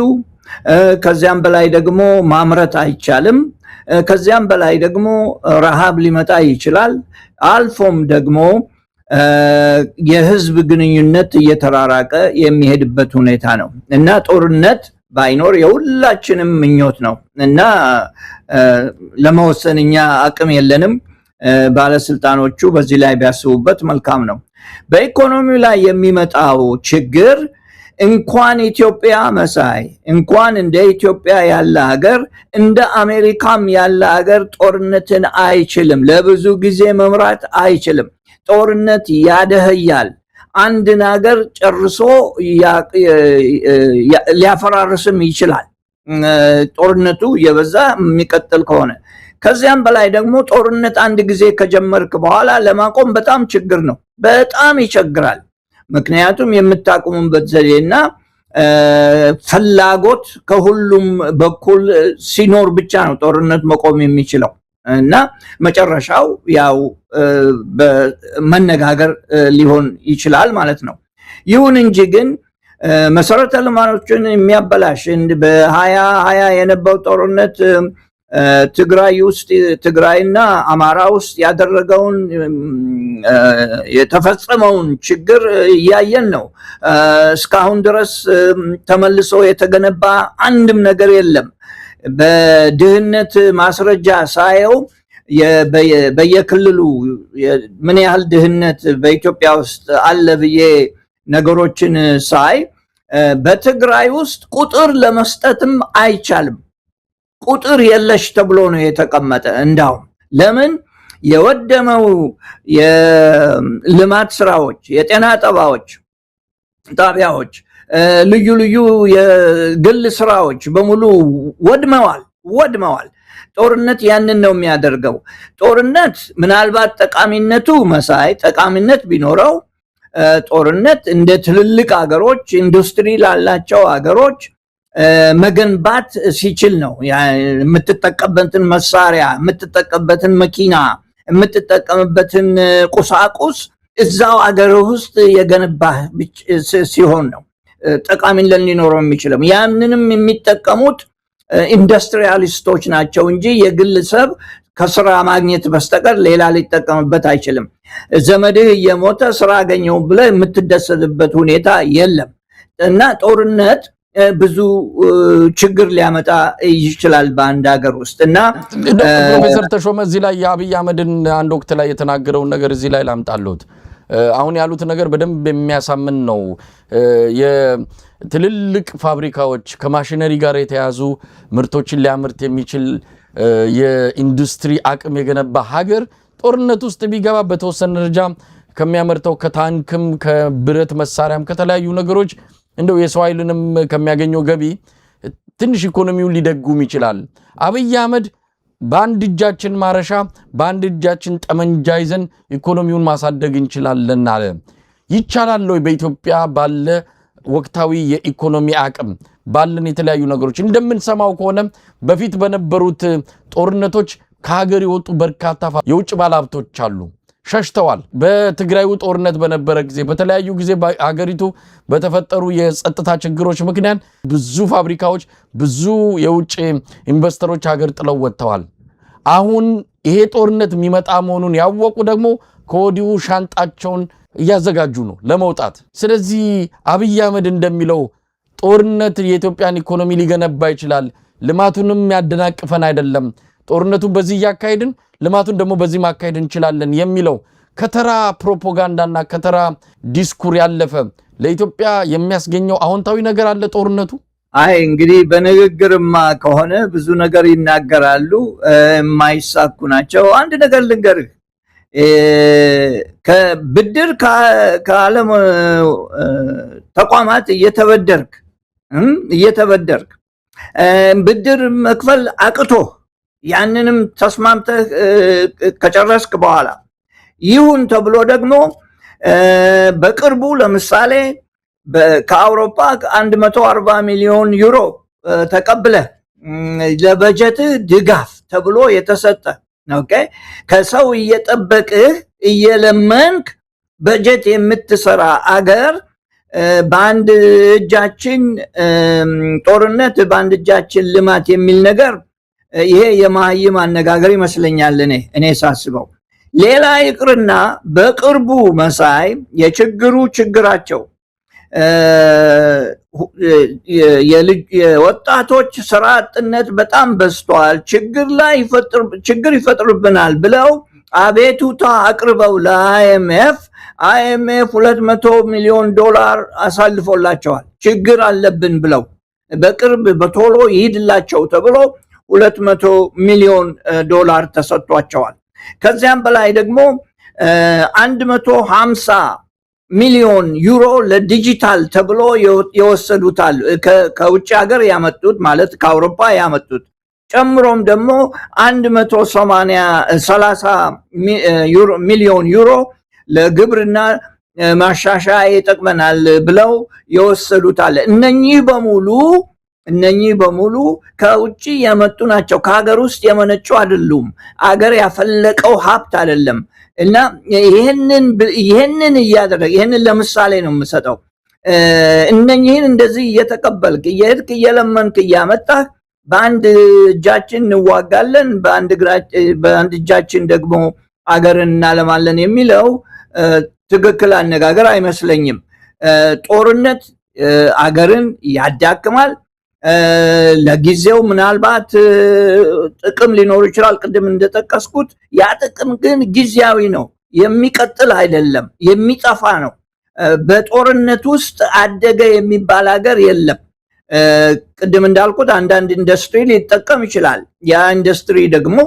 ከዚያም በላይ ደግሞ ማምረት አይቻልም። ከዚያም በላይ ደግሞ ረሃብ ሊመጣ ይችላል። አልፎም ደግሞ የህዝብ ግንኙነት እየተራራቀ የሚሄድበት ሁኔታ ነው እና ጦርነት ባይኖር የሁላችንም ምኞት ነው እና ለመወሰን እኛ አቅም የለንም። ባለስልጣኖቹ በዚህ ላይ ቢያስቡበት መልካም ነው። በኢኮኖሚው ላይ የሚመጣው ችግር እንኳን ኢትዮጵያ መሳይ እንኳን እንደ ኢትዮጵያ ያለ ሀገር እንደ አሜሪካም ያለ ሀገር ጦርነትን አይችልም፣ ለብዙ ጊዜ መምራት አይችልም። ጦርነት ያደህያል፣ አንድን ሀገር ጨርሶ ሊያፈራርስም ይችላል ጦርነቱ የበዛ የሚቀጥል ከሆነ። ከዚያም በላይ ደግሞ ጦርነት አንድ ጊዜ ከጀመርክ በኋላ ለማቆም በጣም ችግር ነው፣ በጣም ይቸግራል። ምክንያቱም የምታቆሙበት ዘዴና ፍላጎት ከሁሉም በኩል ሲኖር ብቻ ነው ጦርነት መቆም የሚችለው እና መጨረሻው ያው በመነጋገር ሊሆን ይችላል ማለት ነው። ይሁን እንጂ ግን መሰረተ ልማቶችን የሚያበላሽ በ2020 የነበረው ጦርነት ትግራይ ውስጥ ትግራይና አማራ ውስጥ ያደረገውን የተፈጸመውን ችግር እያየን ነው። እስካሁን ድረስ ተመልሶ የተገነባ አንድም ነገር የለም። በድህነት ማስረጃ ሳየው በየክልሉ ምን ያህል ድህነት በኢትዮጵያ ውስጥ አለ ብዬ ነገሮችን ሳይ በትግራይ ውስጥ ቁጥር ለመስጠትም አይቻልም። ቁጥር የለሽ ተብሎ ነው የተቀመጠ። እንዳውም ለምን የወደመው የልማት ስራዎች፣ የጤና ጣቢያዎች፣ ልዩ ልዩ የግል ስራዎች በሙሉ ወድመዋል። ጦርነት ያንን ነው የሚያደርገው። ጦርነት ምናልባት ጠቃሚነቱ መሳይ ጠቃሚነት ቢኖረው ጦርነት እንደ ትልልቅ ሀገሮች ኢንዱስትሪ ላላቸው ሀገሮች መገንባት ሲችል ነው። የምትጠቀምበትን መሳሪያ፣ የምትጠቀምበትን መኪና፣ የምትጠቀምበትን ቁሳቁስ እዛው አገር ውስጥ የገነባህ ሲሆን ነው ጠቃሚነት ሊኖረው የሚችለው። ያንንም የሚጠቀሙት ኢንዱስትሪያሊስቶች ናቸው እንጂ የግለሰብ ከስራ ማግኘት በስተቀር ሌላ ሊጠቀምበት አይችልም። ዘመድህ እየሞተ ስራ አገኘው ብለህ የምትደሰትበት ሁኔታ የለም እና ጦርነት ብዙ ችግር ሊያመጣ ይችላል በአንድ ሀገር ውስጥ። እና ፕሮፌሰር ተሾመ እዚህ ላይ የአብይ አህመድን አንድ ወቅት ላይ የተናገረውን ነገር እዚህ ላይ ላምጣለሁት። አሁን ያሉት ነገር በደንብ የሚያሳምን ነው። የትልልቅ ፋብሪካዎች ከማሽነሪ ጋር የተያዙ ምርቶችን ሊያመርት የሚችል የኢንዱስትሪ አቅም የገነባ ሀገር ጦርነት ውስጥ ቢገባ በተወሰነ ደረጃ ከሚያመርተው ከታንክም ከብረት መሳሪያም ከተለያዩ ነገሮች እንደው የሰው ኃይልንም ከሚያገኘው ገቢ ትንሽ ኢኮኖሚውን ሊደጉም ይችላል። አብይ አህመድ በአንድ እጃችን ማረሻ በአንድ እጃችን ጠመንጃ ይዘን ኢኮኖሚውን ማሳደግ እንችላለን አለ። ይቻላል ወይ? በኢትዮጵያ ባለ ወቅታዊ የኢኮኖሚ አቅም ባለን የተለያዩ ነገሮች እንደምንሰማው ከሆነ በፊት በነበሩት ጦርነቶች ከሀገር የወጡ በርካታ የውጭ ባለሀብቶች አሉ፣ ሸሽተዋል። በትግራዩ ጦርነት በነበረ ጊዜ በተለያዩ ጊዜ በሀገሪቱ በተፈጠሩ የጸጥታ ችግሮች ምክንያት ብዙ ፋብሪካዎች፣ ብዙ የውጭ ኢንቨስተሮች ሀገር ጥለው ወጥተዋል። አሁን ይሄ ጦርነት የሚመጣ መሆኑን ያወቁ ደግሞ ከወዲሁ ሻንጣቸውን እያዘጋጁ ነው ለመውጣት። ስለዚህ አብይ አህመድ እንደሚለው ጦርነት የኢትዮጵያን ኢኮኖሚ ሊገነባ ይችላል፣ ልማቱንም ያደናቅፈን አይደለም፣ ጦርነቱን በዚህ እያካሄድን ልማቱን ደግሞ በዚህ ማካሄድ እንችላለን የሚለው ከተራ ፕሮፓጋንዳና ከተራ ዲስኩር ያለፈ ለኢትዮጵያ የሚያስገኘው አዎንታዊ ነገር አለ ጦርነቱ? አይ እንግዲህ በንግግርማ ከሆነ ብዙ ነገር ይናገራሉ፣ የማይሳኩ ናቸው። አንድ ነገር ልንገርህ፣ ከብድር ከዓለም ተቋማት እየተበደርክ ብድር መክፈል አቅቶ ያንንም ተስማምተህ ከጨረስክ በኋላ ይሁን ተብሎ ደግሞ በቅርቡ ለምሳሌ ከአውሮፓ 140 ሚሊዮን ዩሮ ተቀብለህ ለበጀት ድጋፍ ተብሎ የተሰጠ ኦኬ፣ ከሰው እየጠበቅህ እየለመንክ በጀት የምትሰራ አገር በአንድ እጃችን ጦርነት በአንድ እጃችን ልማት የሚል ነገር ይሄ የማህይም አነጋገር ይመስለኛል እኔ ሳስበው። ሌላ ይቅርና በቅርቡ መሳይ የችግራቸው የወጣቶች ስራ አጥነት በጣም በዝቷል፣ ችግር ይፈጥርብናል ብለው አቤቱታ አቅርበው ለአይኤምኤፍ 200 ሚሊዮን ዶላር አሳልፎላቸዋል። ችግር አለብን ብለው በቅርብ በቶሎ ይሄድላቸው ተብሎ 200 ሚሊዮን ዶላር ተሰጥቷቸዋል። ከዚያም በላይ ደግሞ 150 ሚሊዮን ዩሮ ለዲጂታል ተብሎ የወሰዱታል። ከውጭ ሀገር ያመጡት ማለት ከአውሮፓ ያመጡት ጨምሮም ደግሞ 130 ሚሊዮን ዩሮ ለግብርና ማሻሻያ ይጠቅመናል ብለው የወሰዱታል። እነኚህ በሙሉ ከውጭ የመጡ ናቸው፣ ከሀገር ውስጥ የመነጩ አይደሉም። አገር ያፈለቀው ሀብት አይደለም። እና ይሄንን እያደረገ ይሄንን ለምሳሌ ነው የምሰጠው። እነኚህን እንደዚህ እየተቀበልክ እየሄድክ እየለመንክ እያመጣህ በአንድ እጃችን እንዋጋለን በአንድ እጃችን ደግሞ አገርን እናለማለን የሚለው ትክክል አነጋገር አይመስለኝም። ጦርነት አገርን ያዳክማል። ለጊዜው ምናልባት ጥቅም ሊኖር ይችላል ቅድም እንደጠቀስኩት። ያ ጥቅም ግን ጊዜያዊ ነው፣ የሚቀጥል አይደለም፣ የሚጠፋ ነው። በጦርነት ውስጥ አደገ የሚባል ሀገር የለም። ቅድም እንዳልኩት አንዳንድ ኢንዱስትሪ ሊጠቀም ይችላል። ያ ኢንዱስትሪ ደግሞ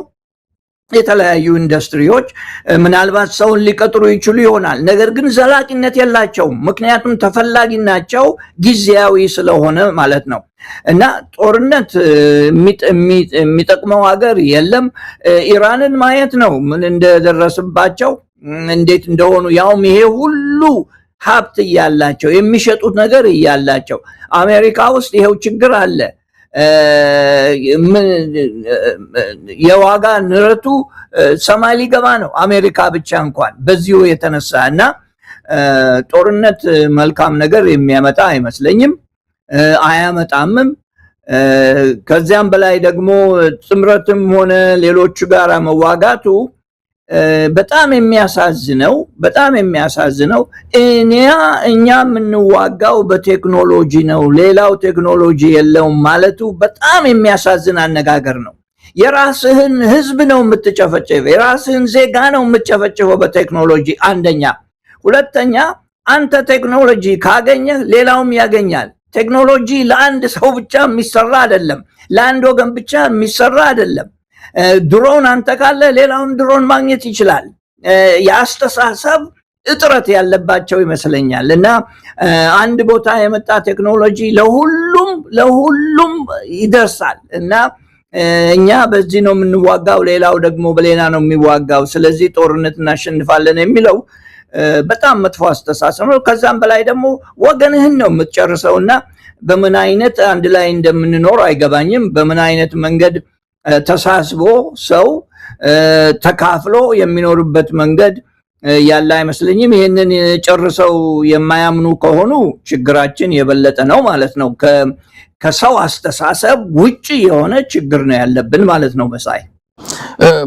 የተለያዩ ኢንዱስትሪዎች ምናልባት ሰውን ሊቀጥሩ ይችሉ ይሆናል። ነገር ግን ዘላቂነት የላቸውም፣ ምክንያቱም ተፈላጊ ናቸው፣ ጊዜያዊ ስለሆነ ማለት ነው። እና ጦርነት የሚጠቅመው ሀገር የለም። ኢራንን ማየት ነው ምን እንደደረሰባቸው እንዴት እንደሆኑ፣ ያውም ይሄ ሁሉ ሀብት እያላቸው የሚሸጡት ነገር እያላቸው። አሜሪካ ውስጥ ይሄው ችግር አለ። የዋጋ ንረቱ ሰማይ ሊገባ ነው አሜሪካ ብቻ እንኳን በዚሁ የተነሳ። እና ጦርነት መልካም ነገር የሚያመጣ አይመስለኝም፣ አያመጣምም። ከዚያም በላይ ደግሞ ጥምረትም ሆነ ሌሎቹ ጋር መዋጋቱ በጣም የሚያሳዝነው እኛ የምንዋጋው በቴክኖሎጂ ነው፣ ሌላው ቴክኖሎጂ የለውም ማለቱ በጣም የሚያሳዝን አነጋገር ነው። የራስህን ህዝብ ነው የምትጨፈጭፈው፣ የራስህን ዜጋ ነው የምትጨፈጭፈው በቴክኖሎጂ አንደኛ። ሁለተኛ አንተ ቴክኖሎጂ ካገኘህ ሌላውም ያገኛል። ቴክኖሎጂ ለአንድ ሰው ብቻ የሚሰራ አይደለም፣ ለአንድ ወገን ብቻ የሚሰራ አይደለም። ድሮን አንተ ካለ ሌላውን ድሮን ማግኘት ይችላል። የአስተሳሰብ እጥረት ያለባቸው ይመስለኛል። እና አንድ ቦታ የመጣ ቴክኖሎጂ ለሁሉም ይደርሳል። እና እኛ በዚህ ነው የምንዋጋው፣ ሌላው ደግሞ በሌላ ነው የሚዋጋው። ስለዚህ ጦርነት እናሸንፋለን የሚለው በጣም መጥፎ አስተሳሰብ ነው። ከዛም በላይ ደግሞ ወገንህን ነው የምትጨርሰውና በምን አይነት አንድ ላይ እንደምንኖር አይገባኝም። በምን አይነት መንገድ ተሳስቦ ሰው ተካፍሎ የሚኖርበት መንገድ ያለ አይመስለኝም። ይህንን ጨርሰው የማያምኑ ከሆኑ ችግራችን የበለጠ ነው ማለት ነው። ከሰው አስተሳሰብ ውጪ የሆነ ችግር ነው ያለብን ማለት ነው። መሳይ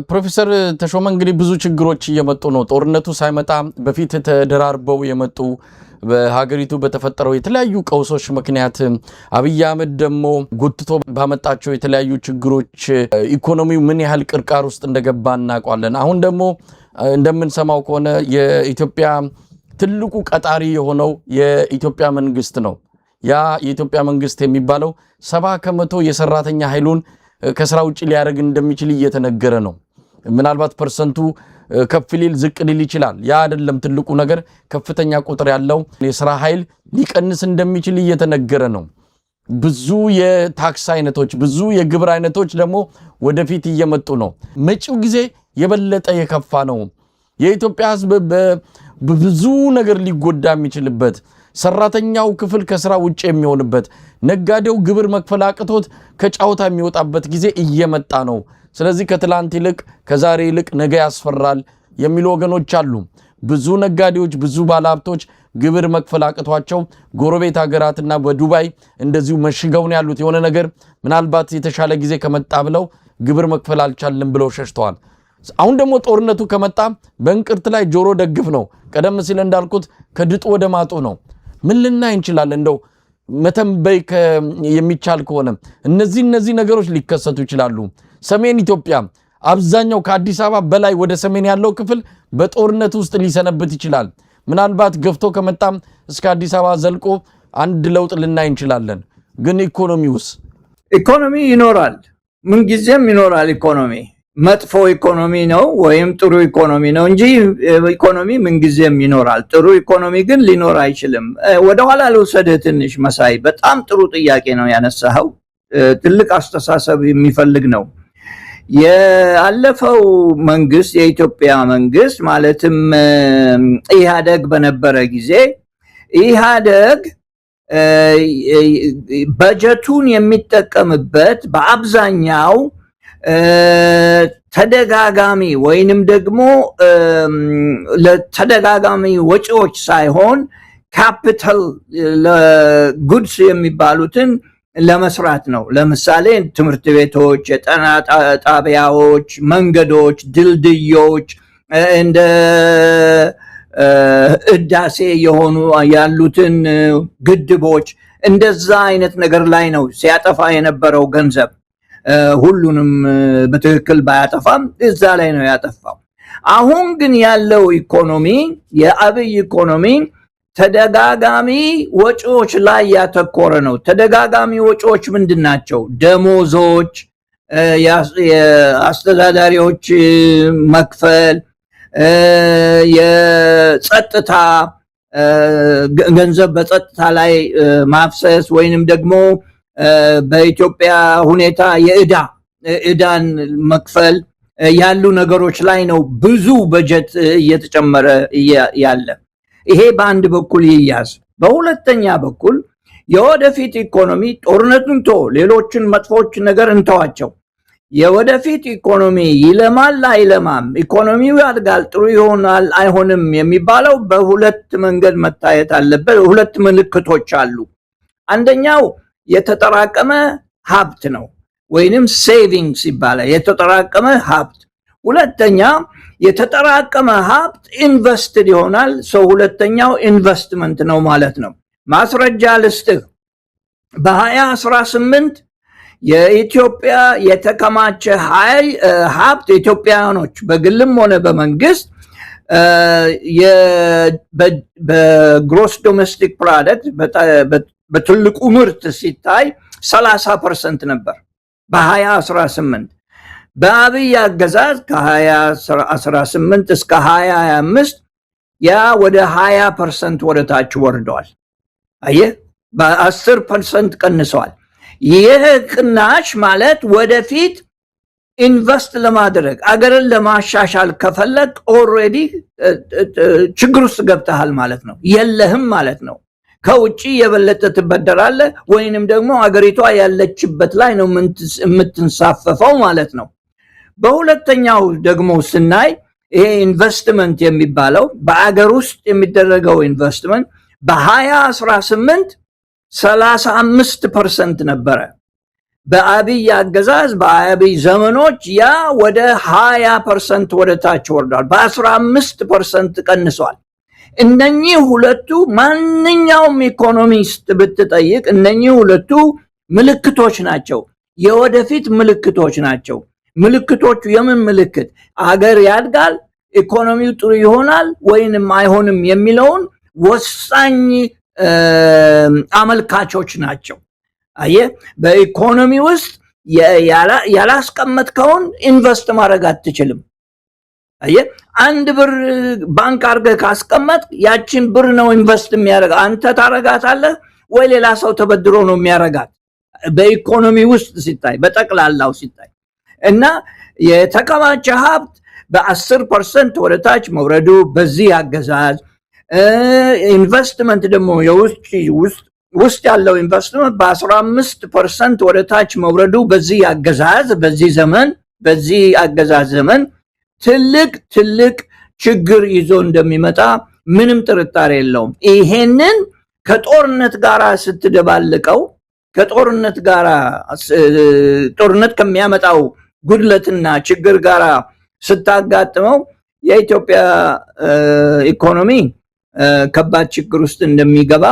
ፕሮፌሰር ተሾመ እንግዲህ ብዙ ችግሮች እየመጡ ነው። ጦርነቱ ሳይመጣ በፊት ተደራርበው የመጡ በሀገሪቱ በተፈጠረው የተለያዩ ቀውሶች ምክንያት አብይ አህመድ ደግሞ ጎትቶ ባመጣቸው የተለያዩ ችግሮች ኢኮኖሚው ምን ያህል ቅርቃር ውስጥ እንደገባ እናውቃለን። አሁን ደግሞ እንደምንሰማው ከሆነ የኢትዮጵያ ትልቁ ቀጣሪ የሆነው የኢትዮጵያ መንግስት ነው። ያ የኢትዮጵያ መንግስት የሚባለው 70% የሰራተኛ ኃይሉን ከስራ ውጪ ሊያደርግ እንደሚችል እየተነገረ ነው። ምናልባት ፐርሰንቱ ከፍ ሊል ዝቅ ሊል ይችላል። ያ አይደለም ትልቁ ነገር፣ ከፍተኛ ቁጥር ያለው የስራ ኃይል ሊቀንስ እንደሚችል እየተነገረ ነው። ብዙ የታክስ አይነቶች፣ ብዙ የግብር አይነቶች ደግሞ ወደፊት እየመጡ ነው። መጪው ጊዜ የበለጠ የከፋ ነው። የኢትዮጵያ ሕዝብ በብዙ ነገር ሊጎዳ የሚችልበት፣ ሰራተኛው ክፍል ከስራ ውጪ የሚሆንበት፣ ነጋዴው ግብር መክፈል አቅቶት ከጫውታ የሚወጣበት ጊዜ እየመጣ ነው። ስለዚህ ከትላንት ይልቅ ከዛሬ ይልቅ ነገ ያስፈራል የሚሉ ወገኖች አሉ። ብዙ ነጋዴዎች፣ ብዙ ባለሀብቶች ግብር መክፈል አቅቷቸው ጎረቤት ሀገራትና በዱባይ እንደዚሁ መሽገው ነው ያሉት። የሆነ ነገር ምናልባት የተሻለ ጊዜ ከመጣ ብለው ግብር መክፈል አልቻልንም ብለው ሸሽተዋል። አሁን ደግሞ ጦርነቱ ከመጣ በእንቅርት ላይ ጆሮ ደግፍ ነው። ቀደም ሲል እንዳልኩት ከድጡ ወደ ማጡ ነው። ምን ልናይ እንችላለን? እንደው መተንበይ የሚቻል ከሆነ እነዚህ ነገሮች ሊከሰቱ ይችላሉ። ሰሜን ኢትዮጵያ አብዛኛው ከአዲስ አበባ በላይ ወደ ሰሜን ያለው ክፍል በጦርነት ውስጥ ሊሰነብት ይችላል። ምናልባት ገፍቶ ከመጣም እስከ አዲስ አበባ ዘልቆ አንድ ለውጥ ልናይ እንችላለን። ግን ኢኮኖሚ ይኖራል፣ ምንጊዜም ይኖራል። ኢኮኖሚ መጥፎ ኢኮኖሚ ነው ወይም ጥሩ ኢኮኖሚ ነው እንጂ ኢኮኖሚ ምንጊዜም ይኖራል። ጥሩ ኢኮኖሚ ግን ሊኖር አይችልም። ወደኋላ ልውሰድህ ትንሽ መሳይ፣ በጣም ጥሩ ጥያቄ ነው ያነሳኸው። ትልቅ አስተሳሰብ የሚፈልግ ነው። ያለፈው መንግስት፣ የኢትዮጵያ መንግስት ማለትም ኢህአደግ በነበረ ጊዜ ኢህአደግ በጀቱን የሚጠቀምበት በአብዛኛው ተደጋጋሚ ወይንም ደግሞ ለተደጋጋሚ ወጪዎች ሳይሆን ካፒታል ለጉድስ የሚባሉትን ለመስራት ነው። ለምሳሌ ትምህርት ቤቶች፣ የጤና ጣቢያዎች፣ መንገዶች፣ ድልድዮች እንደ ህዳሴ የሆኑ ያሉትን ግድቦች እንደዛ አይነት ነገር ላይ ነው ሲያጠፋ የነበረው ገንዘብ። ሁሉንም በትክክል ባያጠፋም እዛ ላይ ነው ያጠፋው። አሁን ግን ያለው ኢኮኖሚ የአብይ ኢኮኖሚ ተደጋጋሚ ወጪዎች ላይ ያተኮረ ነው። ተደጋጋሚ ወጪዎች ምንድናቸው? ደሞዞች፣ የአስተዳዳሪዎች መክፈል፣ የጸጥታ ገንዘብ በጸጥታ ላይ ማፍሰስ ወይንም ደግሞ በኢትዮጵያ ሁኔታ የዕዳን መክፈል ያሉ ነገሮች ላይ ነው ብዙ በጀት እየተጨመረ ያለ። ይሄ በአንድ በኩል ይያዝ። በሁለተኛ በኩል የወደፊት ኢኮኖሚ ጦርነቱን ሌሎችን መጥፎች ነገር እንተዋቸው። የወደፊት ኢኮኖሚ ይለማል አይለማም፣ ኢኮኖሚው ያድጋል ጥሩ ይሆናል አይሆንም የሚባለው በሁለት መንገድ መታየት አለበት። ሁለት ምልክቶች አሉ። አንደኛው የተጠራቀመ ሀብት ነው ወይንም ሴቪንግስ ይባላል፣ የተጠራቀመ ሀብት። ሁለተኛ የተጠራቀመ ሀብት ኢንቨስትድ ይሆናል። ሁለተኛው ኢንቨስትመንት ነው ማለት ነው። ማስረጃ ልስጥህ። በ2018 የኢትዮጵያ የተከማቸ ሀብት ኢትዮጵያኖች በግልም ሆነ በመንግስት በግሮስ ዶሜስቲክ ፕሮዳክት በትልቁ ምርት ሲታይ 30% ነበር በ2018። በአብይ አገዛዝ ከ2018 እስከ 2025 ያ ወደ 20% ወደ ታች ወርዷል። አየህ፣ በ10% ቀንሰዋል። ይህ ቅናሽ ማለት ወደፊት ኢንቨስት ለማድረግ አገርን ለማሻሻል ከፈለግ ኦልሬዲ ችግር ውስጥ ገብተሃል ማለት ነው። የለህም ማለት ነው። ከውጪ የበለጠ ትበደራለህ ወይንም ደግሞ አገሪቷ ያለችበት ላይ ነው የምትንሳፈፈው ማለት ነው። በሁለተኛው ደግሞ ስናይ ይሄ ኢንቨስትመንት የሚባለው በአገር ውስጥ የሚደረገው ኢንቨስትመንት በ2018 35% ነበረ። በአብይ አገዛዝ በአብይ ዘመኖች ያ ወደ 20% ወደ ታች ወርዷል። በ15% ቀንሷል። እነኚህ ሁለቱ ማንኛውም ኢኮኖሚስት ብትጠይቅ እነኚህ ሁለቱ ምልክቶች ናቸው፣ የወደፊት ምልክቶች ናቸው። ምልክቶቹ የምን ምልክት? አገር ያድጋል፣ ኢኮኖሚው ጥሩ ይሆናል ወይንም አይሆንም የሚለውን ወሳኝ አመልካቾች ናቸው። አየህ፣ በኢኮኖሚ ውስጥ ያላስቀመጥከውን ኢንቨስት ማድረግ አትችልም። አየህ፣ አንድ ብር ባንክ አድርገህ ካስቀመጥ ያችን ብር ነው ኢንቨስት የሚያደርግ። አንተ ታረጋታለህ ወይ ሌላ ሰው ተበድሮ ነው የሚያረጋት? በኢኮኖሚ ውስጥ ሲታይ በጠቅላላው ሲታይ እና የተከማቸ ሀብት በ10% ወደ ታች መውረዱ በዚህ አገዛዝ፣ ኢንቨስትመንት ደግሞ ውስጥ ያለው ኢንቨስትመንት በ15% ወደ ታች መውረዱ በዚህ አገዛዝ በዚህ አገዛዝ ዘመን ትልቅ ችግር ይዞ እንደሚመጣ ምንም ጥርጣሬ የለውም። ይሄንን ከጦርነት ጋር ስትደባልቀው ጦርነት ከሚያመጣው ጉድለትና ችግር ጋር ስታጋጥመው የኢትዮጵያ ኢኮኖሚ ከባድ ችግር ውስጥ እንደሚገባ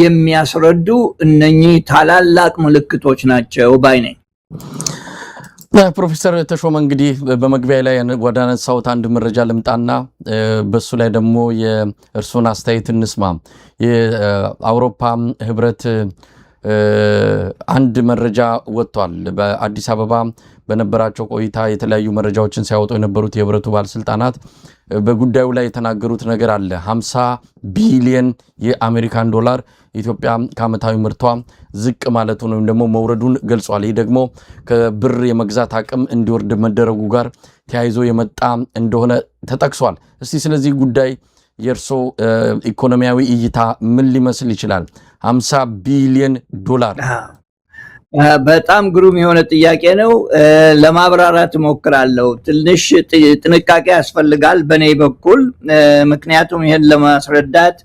የሚያስረዱ እነኚህ ታላላቅ ምልክቶች ናቸው ባይ ነኝ። ፕሮፌሰር ተሾመ እንግዲህ በመግቢያ ላይ ወደ አነሳሁት አንድ መረጃ ልምጣና በሱ ላይ ደግሞ የእርሱን አስተያየት እንስማ። የአውሮፓ ህብረት አንድ መረጃ ወጥቷል። በአዲስ አበባ በነበራቸው ቆይታ የተለያዩ መረጃዎችን ሲያወጡ የነበሩት የህብረቱ ባለስልጣናት በጉዳዩ ላይ የተናገሩት ነገር አለ። 50 ቢሊዮን የአሜሪካን ዶላር ኢትዮጵያ ከዓመታዊ ምርቷ ዝቅ ማለቱን ወይም ደግሞ መውረዱን ገልጿል። ይህ ደግሞ ከብር የመግዛት አቅም እንዲወርድ መደረጉ ጋር ተያይዞ የመጣ እንደሆነ ተጠቅሷል። እስቲ ስለዚህ ጉዳይ የእርሶ ኢኮኖሚያዊ እይታ ምን ሊመስል ይችላል? 50 ቢሊዮን ዶላር በጣም ግሩም የሆነ ጥያቄ ነው። ለማብራራት እሞክራለሁ። ትንሽ ጥንቃቄ ያስፈልጋል በኔ በኩል፣ ምክንያቱም ይሄን ለማስረዳት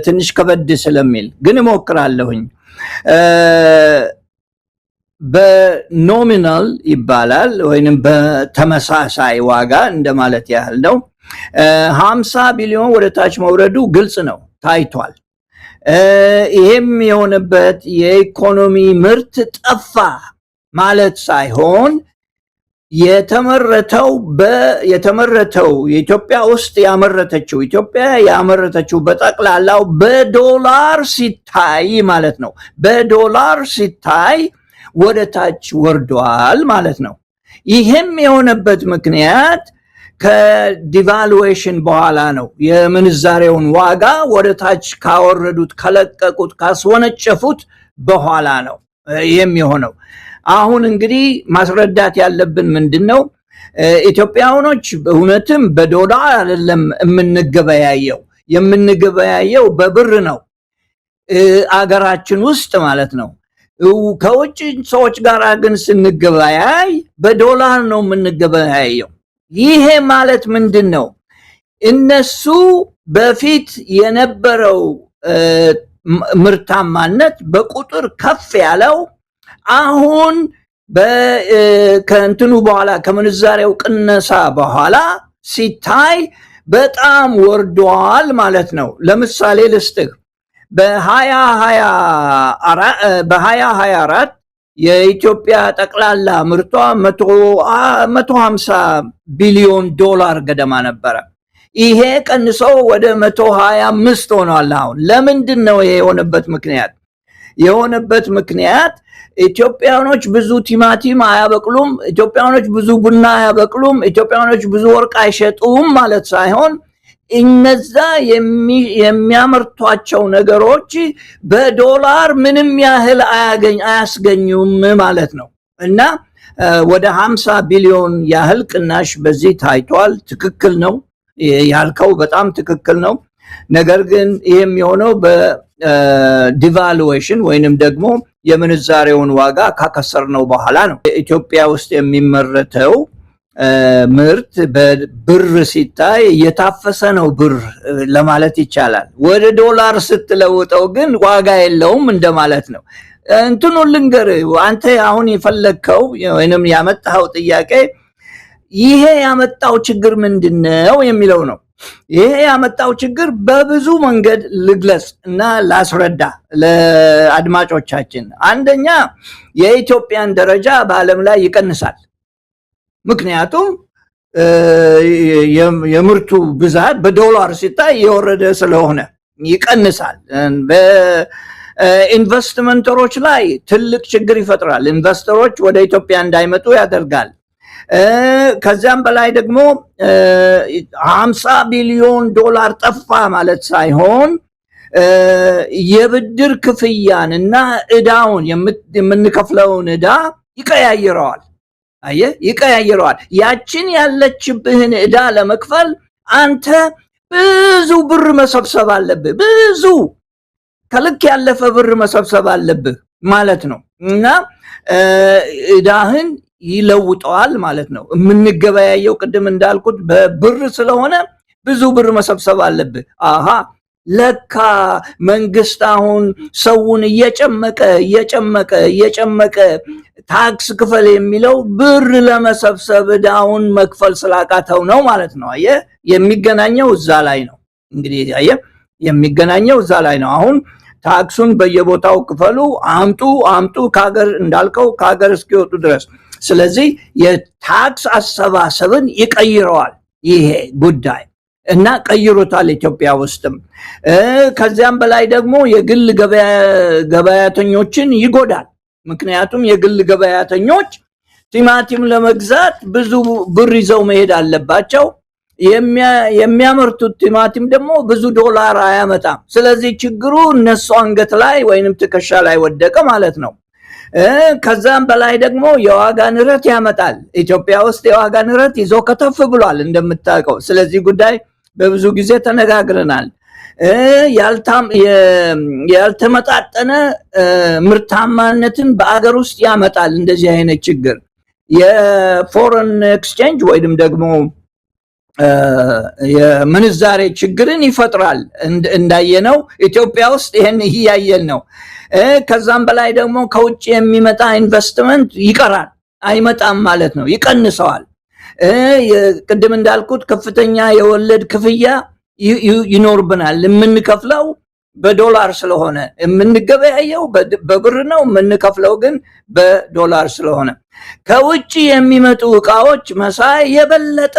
ትንሽ ከበድ ስለሚል ግን እሞክራለሁኝ። በኖሚናል ይባላል ወይንም በተመሳሳይ ዋጋ እንደማለት ያህል ነው። 50 ቢሊዮን ወደ ታች መውረዱ ግልጽ ነው፣ ታይቷል። ይሄም የሆነበት የኢኮኖሚ ምርት ጠፋ ማለት ሳይሆን የተመረተው የኢትዮጵያ ውስጥ ኢትዮጵያ ያመረተችው በጠቅላላው በዶላር ሲታይ ማለት ነው። በዶላር ሲታይ ወደ ታች ወርዷል ማለት ነው። ይሄም የሆነበት ምክንያት ከዲቫሉዌሽን በኋላ ነው። የምንዛሬውን ዋጋ ወደ ታች ካወረዱት፣ ከለቀቁት፣ ካስወነጨፉት በኋላ ነው ይሄም የሆነው። አሁን እንግዲህ ማስረዳት ያለብን ምንድነው? ኢትዮጵያውያኖች እውነትም በዶላር አይደለም የምንገበያየው በብር ነው። አገራችን ውስጥ ማለት ነው። ከውጭ ሰዎች ጋር ግን ስንገበያይ በዶላር ነው የምንገበያየው። ይሄ ማለት ምንድነው? እነሱ በፊት የነበረው ምርታማነት በቁጥር ከፍ ያለው አሁን ከእንትኑ በኋላ ከምንዛሬው ቅነሳ በኋላ ሲታይ በጣም ወርዷል ማለት ነው። ለምሳሌ ልስጥህ። በ2024 የኢትዮጵያ ጠቅላላ ምርቷ 150 ቢሊዮን ዶላር ገደማ ነበረ። ይሄ ቀንሶ ወደ 125 ሆኗል። አሁን ለምንድን ነው ይሄ የሆነበት ምክንያት ኢትዮጵያኖች ብዙ ቲማቲም አያበቅሉም፣ ኢትዮጵያኖች ብዙ ቡና አያበቅሉም፣ ኢትዮጵያኖች ብዙ ወርቅ አይሸጡም ማለት ሳይሆን እነዛ የሚያመርቷቸው ነገሮች በዶላር ምንም ያህል አያስገኙም ማለት ነው። እና ወደ 50 ቢሊዮን ያህል ቅናሽ በዚህ ታይቷል። ትክክል ነው ያልከው፣ በጣም ትክክል ነው። ነገር ግን ይሄም የሆነው በዲቫሉዌሽን ወይንም ደግሞ የምንዛሬውን ዋጋ ካከሰርነው በኋላ ነው። ኢትዮጵያ ውስጥ የሚመረተው ምርት በብር ሲታይ እየታፈሰ ነው ብር ለማለት ይቻላል። ወደ ዶላር ስትለውጠው ግን ዋጋ የለውም እንደማለት ነው። እንትኑን ልንገርህ፣ አንተ አሁን የፈለግከው ወይንም ያመጣኸው ጥያቄ ይሄ ያመጣው ችግር ምንድነው የሚለው ነው። ይሄ ያመጣው ችግር በብዙ መንገድ ልግለጽ እና ላስረዳ ለአድማጮቻችን። አንደኛ የኢትዮጵያን ደረጃ በዓለም ላይ ይቀንሳል። ምክንያቱም የምርቱ ብዛት በዶላር ሲታይ የወረደ ስለሆነ ይቀንሳል። በኢንቨስትመንተሮች ላይ ትልቅ ችግር ይፈጥራል። ኢንቨስተሮች ወደ ኢትዮጵያ እንዳይመጡ ያደርጋል። ከዚያም በላይ ደግሞ 50 ቢሊዮን ዶላር ጠፋ ማለት ሳይሆን የብድር ክፍያን እና ዕዳውን የምንከፍለውን ዕዳ ይቀያይረዋል። ይቀያይረዋል። ያችን ያለችብህን ዕዳ ለመክፈል አንተ ብዙ ብር መሰብሰብ አለብህ። ብዙ ከልክ ያለፈ ብር መሰብሰብ አለብህ ማለት ነው። እና ዕዳህን ይለውጠዋል ማለት ነው። የምንገበያየው ቅድም እንዳልኩት በብር ስለሆነ ብዙ ብር መሰብሰብ አለብህ። ለካ መንግስት አሁን ሰውን እየጨመቀ ታክስ ክፈል የሚለው ብር ለመሰብሰብ ዕዳውን መክፈል ስላቃተው ነው ማለት ነው። የሚገናኘው እዛ ላይ ነው። እንግዲህ የሚገናኘው እዛ ላይ ነው። አሁን ታክሱን በየቦታው ክፈሉ፣ አምጡ ከሀገር እንዳልከው ከሀገር እስኪወጡ ድረስ። ስለዚህ የታክስ አሰባሰብን ይቀይረዋል ይሄ ጉዳይ እና ቀይሮታል ኢትዮጵያ ውስጥም። ከዚያም በላይ ደግሞ የግል ገበያተኞችን ይጎዳል። ምክንያቱም የግል ገበያተኞች ቲማቲም ለመግዛት ብዙ ብር ይዘው መሄድ አለባቸው። የሚያመርቱት ቲማቲም ደግሞ ብዙ ዶላር አያመጣም። ስለዚህ ችግሩ እነሱ አንገት ላይ ወይንም ትከሻ ላይ ወደቀ ማለት ነው። ከዛም በላይ ደግሞ የዋጋ ንረት ያመጣል። ኢትዮጵያ ውስጥ የዋጋ ንረት ይዞ ከተፍ ብሏል እንደምታውቀው። ስለዚህ ጉዳይ በብዙ ጊዜ ተነጋግረናል። ያልተመጣጠነ ምርታማነትን በአገር ውስጥ ያመጣል። እንደዚህ አይነት ችግር የፎረን ኤክስቼንጅ ወይንም ደግሞ የምንዛሬ ችግርን ይፈጥራል። እንዳየነው ኢትዮጵያ ውስጥ ይሄን እያየን ነው። ከዛም በላይ ደግሞ ከውጭ የሚመጣ ኢንቨስትመንት ይቀራል፣ አይመጣም ማለት ነው፣ ይቀንሰዋል። ቅድም እንዳልኩት ከፍተኛ የወለድ ክፍያ ይኖርብናል። የምንከፍለው በዶላር ስለሆነ የምንገበያየው በብር ነው፣ የምንከፍለው ግን በዶላር ስለሆነ ከውጭ የሚመጡ እቃዎች መሳይ የበለጠ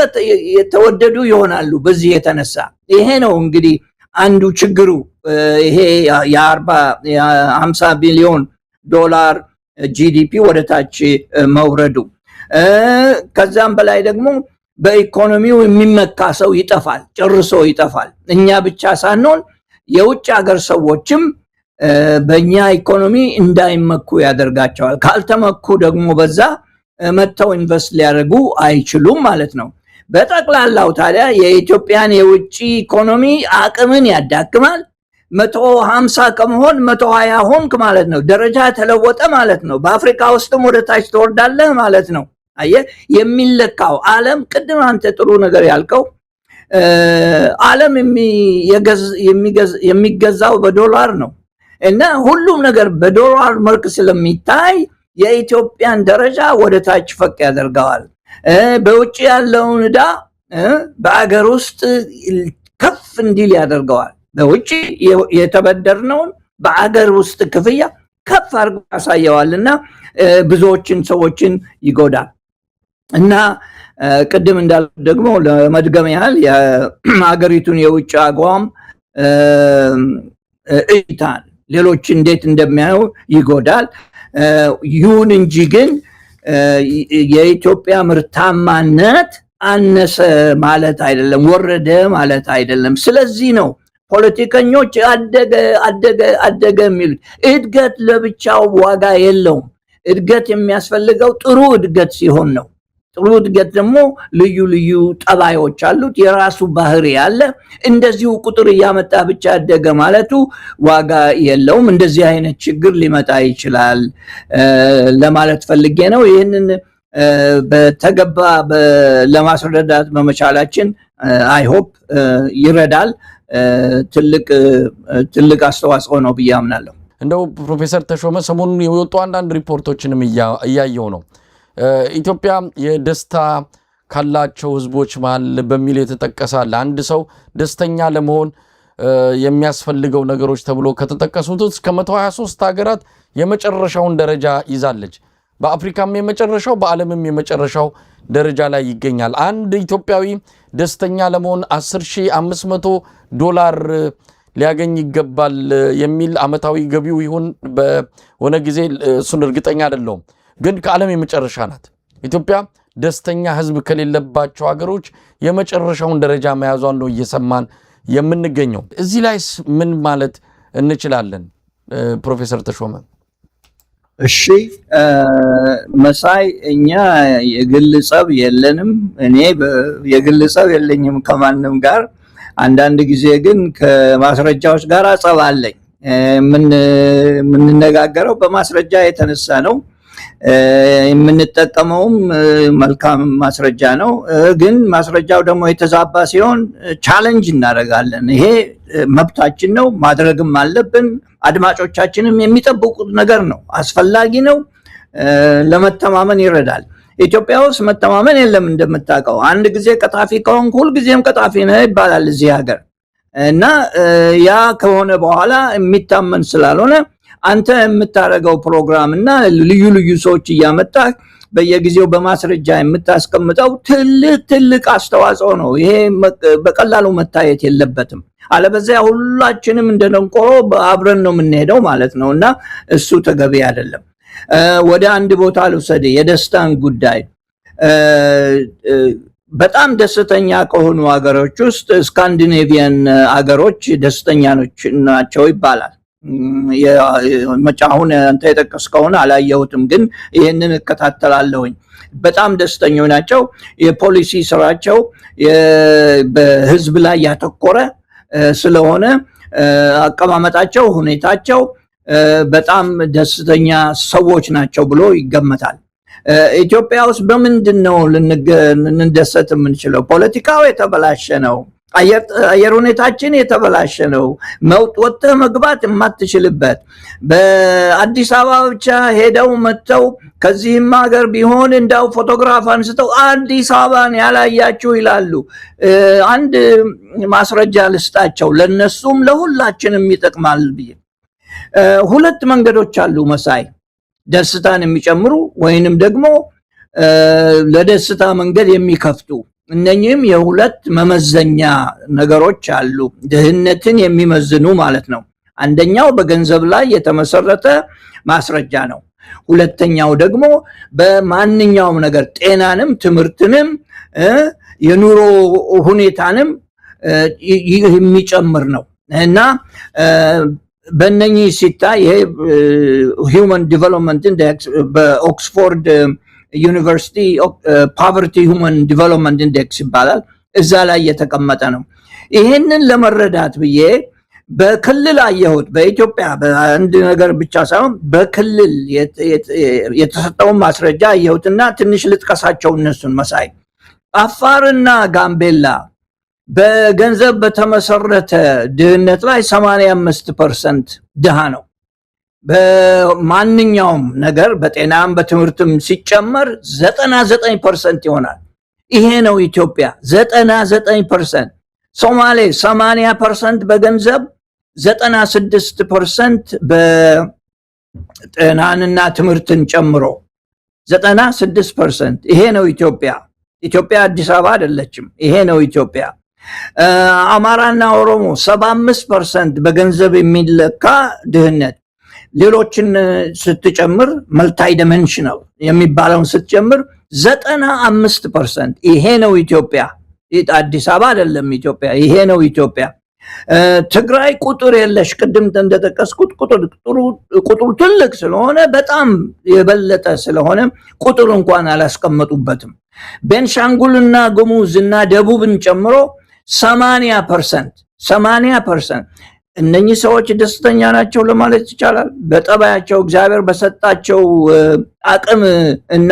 የተወደዱ ይሆናሉ። በዚህ የተነሳ ይሄ ነው እንግዲህ አንዱ ችግሩ። ይሄ የ50 ቢሊዮን ዶላር ጂዲፒ ወደ ታች መውረዱ። ከዛም በላይ ደግሞ በኢኮኖሚው የሚመካ ሰው ይጠፋል፣ ጨርሶ ይጠፋል። እኛ ብቻ ሳንሆን የውጭ ሀገር ሰዎችም በእኛ ኢኮኖሚ እንዳይመኩ ያደርጋቸዋል። ካልተመኩ ደግሞ በዛ መጥተው ኢንቨስት ሊያደርጉ አይችሉም ማለት ነው። በጠቅላላው ታዲያ የኢትዮጵያን የውጭ ኢኮኖሚ አቅምን ያዳክማል። 150 ከመሆን 120 ሆንክ ማለት ነው። ደረጃ ተለወጠ ማለት ነው። በአፍሪካ ውስጥም ወደ ታች ትወርዳለህ ማለት ነው። አየህ፣ የሚለካው ዓለም ቅድም አንተ ጥሩ ነገር ያልከው ዓለም የሚገዛው በዶላር ነው እና ሁሉም ነገር በዶላር መልክ ስለሚታይ የኢትዮጵያን ደረጃ ወደ ታች ፈቅ ያደርገዋል። በውጭ ያለውን ዕዳ በአገር ውስጥ ከፍ እንዲል ያደርገዋል። በውጭ የተበደርነውን በአገር ውስጥ ክፍያ ከፍ አድርጎ ያሳየዋልና ብዙዎችን ሰዎችን ይጎዳል። እና ቅድም እንዳልኩት ደግሞ ለመድገም ያህል የሀገሪቱን የውጭ አቋም እይታን ሌሎች እንዴት እንደሚያዩ ይጎዳል። ይሁን እንጂ ግን የኢትዮጵያ ምርታማነት አነሰ ማለት አይደለም፣ ወረደ ማለት አይደለም። ስለዚህ ነው ፖለቲከኞች አደገ የሚሉት። እድገት ለብቻው ዋጋ የለውም። እድገት የሚያስፈልገው ጥሩ እድገት ሲሆን ነው። ጥሩ እድገት ደግሞ ልዩ ልዩ ጠባዮች አሉት፣ የራሱ ባህሪ ያለ። እንደዚሁ ቁጥር እያመጣ ብቻ አደገ ማለቱ ዋጋ የለውም። እንደዚህ አይነት ችግር ሊመጣ ይችላል ለማለት ፈልጌ ነው። ይህንን በተገባ ለማስረዳት በመቻላችን አይሆፕ ይረዳል። ትልቅ አስተዋጽኦ ነው ብዬ አምናለሁ። እንደው ፕሮፌሰር ተሾመ ሰሞኑን የወጡ አንዳንድ ሪፖርቶችንም እያየው ነው። ኢትዮጵያ የደስታ ካላቸው ህዝቦች መሃል በሚል የተጠቀሳል። አንድ ሰው ደስተኛ ለመሆን የሚያስፈልገው ነገሮች ተብሎ ከተጠቀሱት እስከ 123 ሀገራት የመጨረሻውን ደረጃ ይዛለች። በአፍሪካም የመጨረሻው በዓለምም የመጨረሻው ደረጃ ላይ ይገኛል። አንድ ኢትዮጵያዊ ደስተኛ ለመሆን 10,500 ዶላር ሊያገኝ ይገባል የሚል አመታዊ ገቢው ይሁን በሆነ ጊዜ እሱን እርግጠኛ አይደለሁም፣ ግን ከዓለም የመጨረሻ ናት። ኢትዮጵያ ደስተኛ ህዝብ ከሌለባቸው ሀገሮች የመጨረሻውን ደረጃ መያዟን ነው እየሰማን የምንገኘው። እዚህ ላይስ ምን ማለት እንችላለን ፕሮፌሰር ተሾመ? እሺ መሳይ፣ እኛ የግል ጸብ የለንም። እኔ የግል ጸብ የለኝም ከማንም ጋር። አንዳንድ ጊዜ ግን ከማስረጃዎች ጋር ጸብ አለኝ። የምንነጋገረው በማስረጃ የተነሳ ነው። የምንጠቀመውም መልካም ማስረጃ ነው። ግን ማስረጃው ደግሞ የተዛባ ሲሆን ቻሌንጅ እናደርጋለን። ይሄ መብታችን ነው፣ ማድረግም አለብን። አድማጮቻችንም የሚጠብቁት ነገር ነው፣ አስፈላጊ ነው፣ ለመተማመን ይረዳል። ኢትዮጵያ ውስጥ መተማመን የለም እንደምታውቀው። አንድ ጊዜ ቀጣፊ ከሆንክ ሁልጊዜም ቀጣፊ ነህ ይባላል እዚህ ሀገር እና ያ ከሆነ በኋላ የሚታመን ስላልሆነ አንተ የምታደርገው ፕሮግራም እና ልዩ ልዩ ሰዎች እያመጣ በየጊዜው በማስረጃ የምታስቀምጠው ትልቅ አስተዋጽኦ ነው። ይሄ በቀላሉ መታየት የለበትም። አለበዚያ ሁላችንም እንደነቆሮ አብረን ነው የምንሄደው ማለት ነው እና እሱ ተገቢ አይደለም። ወደ አንድ ቦታ ልውሰድ፣ የደስታን ጉዳይ። በጣም ደስተኛ ከሆኑ ሀገሮች ውስጥ ስካንዲኔቪያን ሀገሮች ደስተኛ ናቸው ይባላል። አሁን አንተ የጠቀስከውን አላየሁትም፣ ግን ይህንን እከታተላለሁኝ። በጣም ደስተኞች ናቸው። የፖሊሲ ስራቸው በህዝብ ላይ ያተኮረ ስለሆነ አቀማመጣቸው፣ ሁኔታቸው በጣም ደስተኛ ሰዎች ናቸው ብሎ ይገመታል። ኢትዮጵያ ውስጥ በምንድነው ልንደሰት የምንችለው? ፖለቲካው የተበላሸ ነው። አየር ሁኔታችን የተበላሸ ነው። ወጥተህ መግባት የማትችልበት በአዲስ አበባ ብቻ ሄደው መተው ከዚህም ሀገር ቢሆን እንዳው ፎቶግራፍ አንስተው አዲስ አበባን ያላያችሁ ይላሉ። አንድ ማስረጃ ልስጣቸው ለነሱም ለሁላችንም ይጠቅማል ብዬ። ሁለት መንገዶች አሉ መሳይ ደስታን የሚጨምሩ ወይንም ደግሞ ለደስታ መንገድ የሚከፍቱ። እነኚህም የሁለት መመዘኛ ነገሮች አሉ ድህነትን የሚመዝኑ ማለት ነው። አንደኛው በገንዘብ ላይ የተመሰረተ ማስረጃ ነው። ሁለተኛው ደግሞ በማንኛውም ነገር ጤናንም ትምህርትንም የኑሮ ሁኔታንም የሚጨምር ነው እና በእነኚህ ሲታይ ይሄ ሂውመን ዲቨሎፕመንት ኢንዴክስ በኦክስፎርድ ዩኒቨርሲቲ ፖቨርቲ ሂውመን ዲቨሎፕመንት ኢንዴክስ ይባላል። እዛ ላይ የተቀመጠ ነው። ይሄንን ለመረዳት ብዬ በክልል አየሁት። በኢትዮጵያ በአንድ ነገር ብቻ ሳይሆን በክልል የተሰጠውን ማስረጃ አየሁትና ትንሽ ልጥቀሳቸው እነሱን መሳይ። አፋርና ጋምቤላ በገንዘብ በተመሰረተ ድህነት ላይ 85% ድሃ ነው። በማንኛውም ነገር በጤናም በትምህርትም ሲጨመር 99% ይሆናል። ይሄ ነው ኢትዮጵያ 99%። ሶማሌ 80% በገንዘብ 96% በጤናንና ትምህርትን ጨምሮ 96%። ይሄ ነው ኢትዮጵያ። ኢትዮጵያ አዲስ አበባ አይደለችም። ይሄ ነው ኢትዮጵያ። አማራና ኦሮሞ 75% በገንዘብ የሚለካ ድህነት። ሌሎችን ስትጨምር መልታይ ዳይሜንሽናል የሚባለውን ስትጨምር 95%። ይሄ ነው ኢትዮጵያ። አዲስ አበባ አይደለም ኢትዮጵያ። ይሄ ነው ኢትዮጵያ። ትግራይ ቁጥር የለሽ ቅድም እንደተጠቀስኩት ቁጥሩ ትልቅ ስለሆነ በጣም የበለጠ ስለሆነ ቁጥር እንኳን አላስቀመጡበትም። ቤንሻንጉልና ጉሙዝና ደቡብን ጨምሮ 80%። እነኚህ ሰዎች ደስተኛ ናቸው ለማለት ይቻላል? በጠባያቸው እግዚአብሔር በሰጣቸው አቅም እና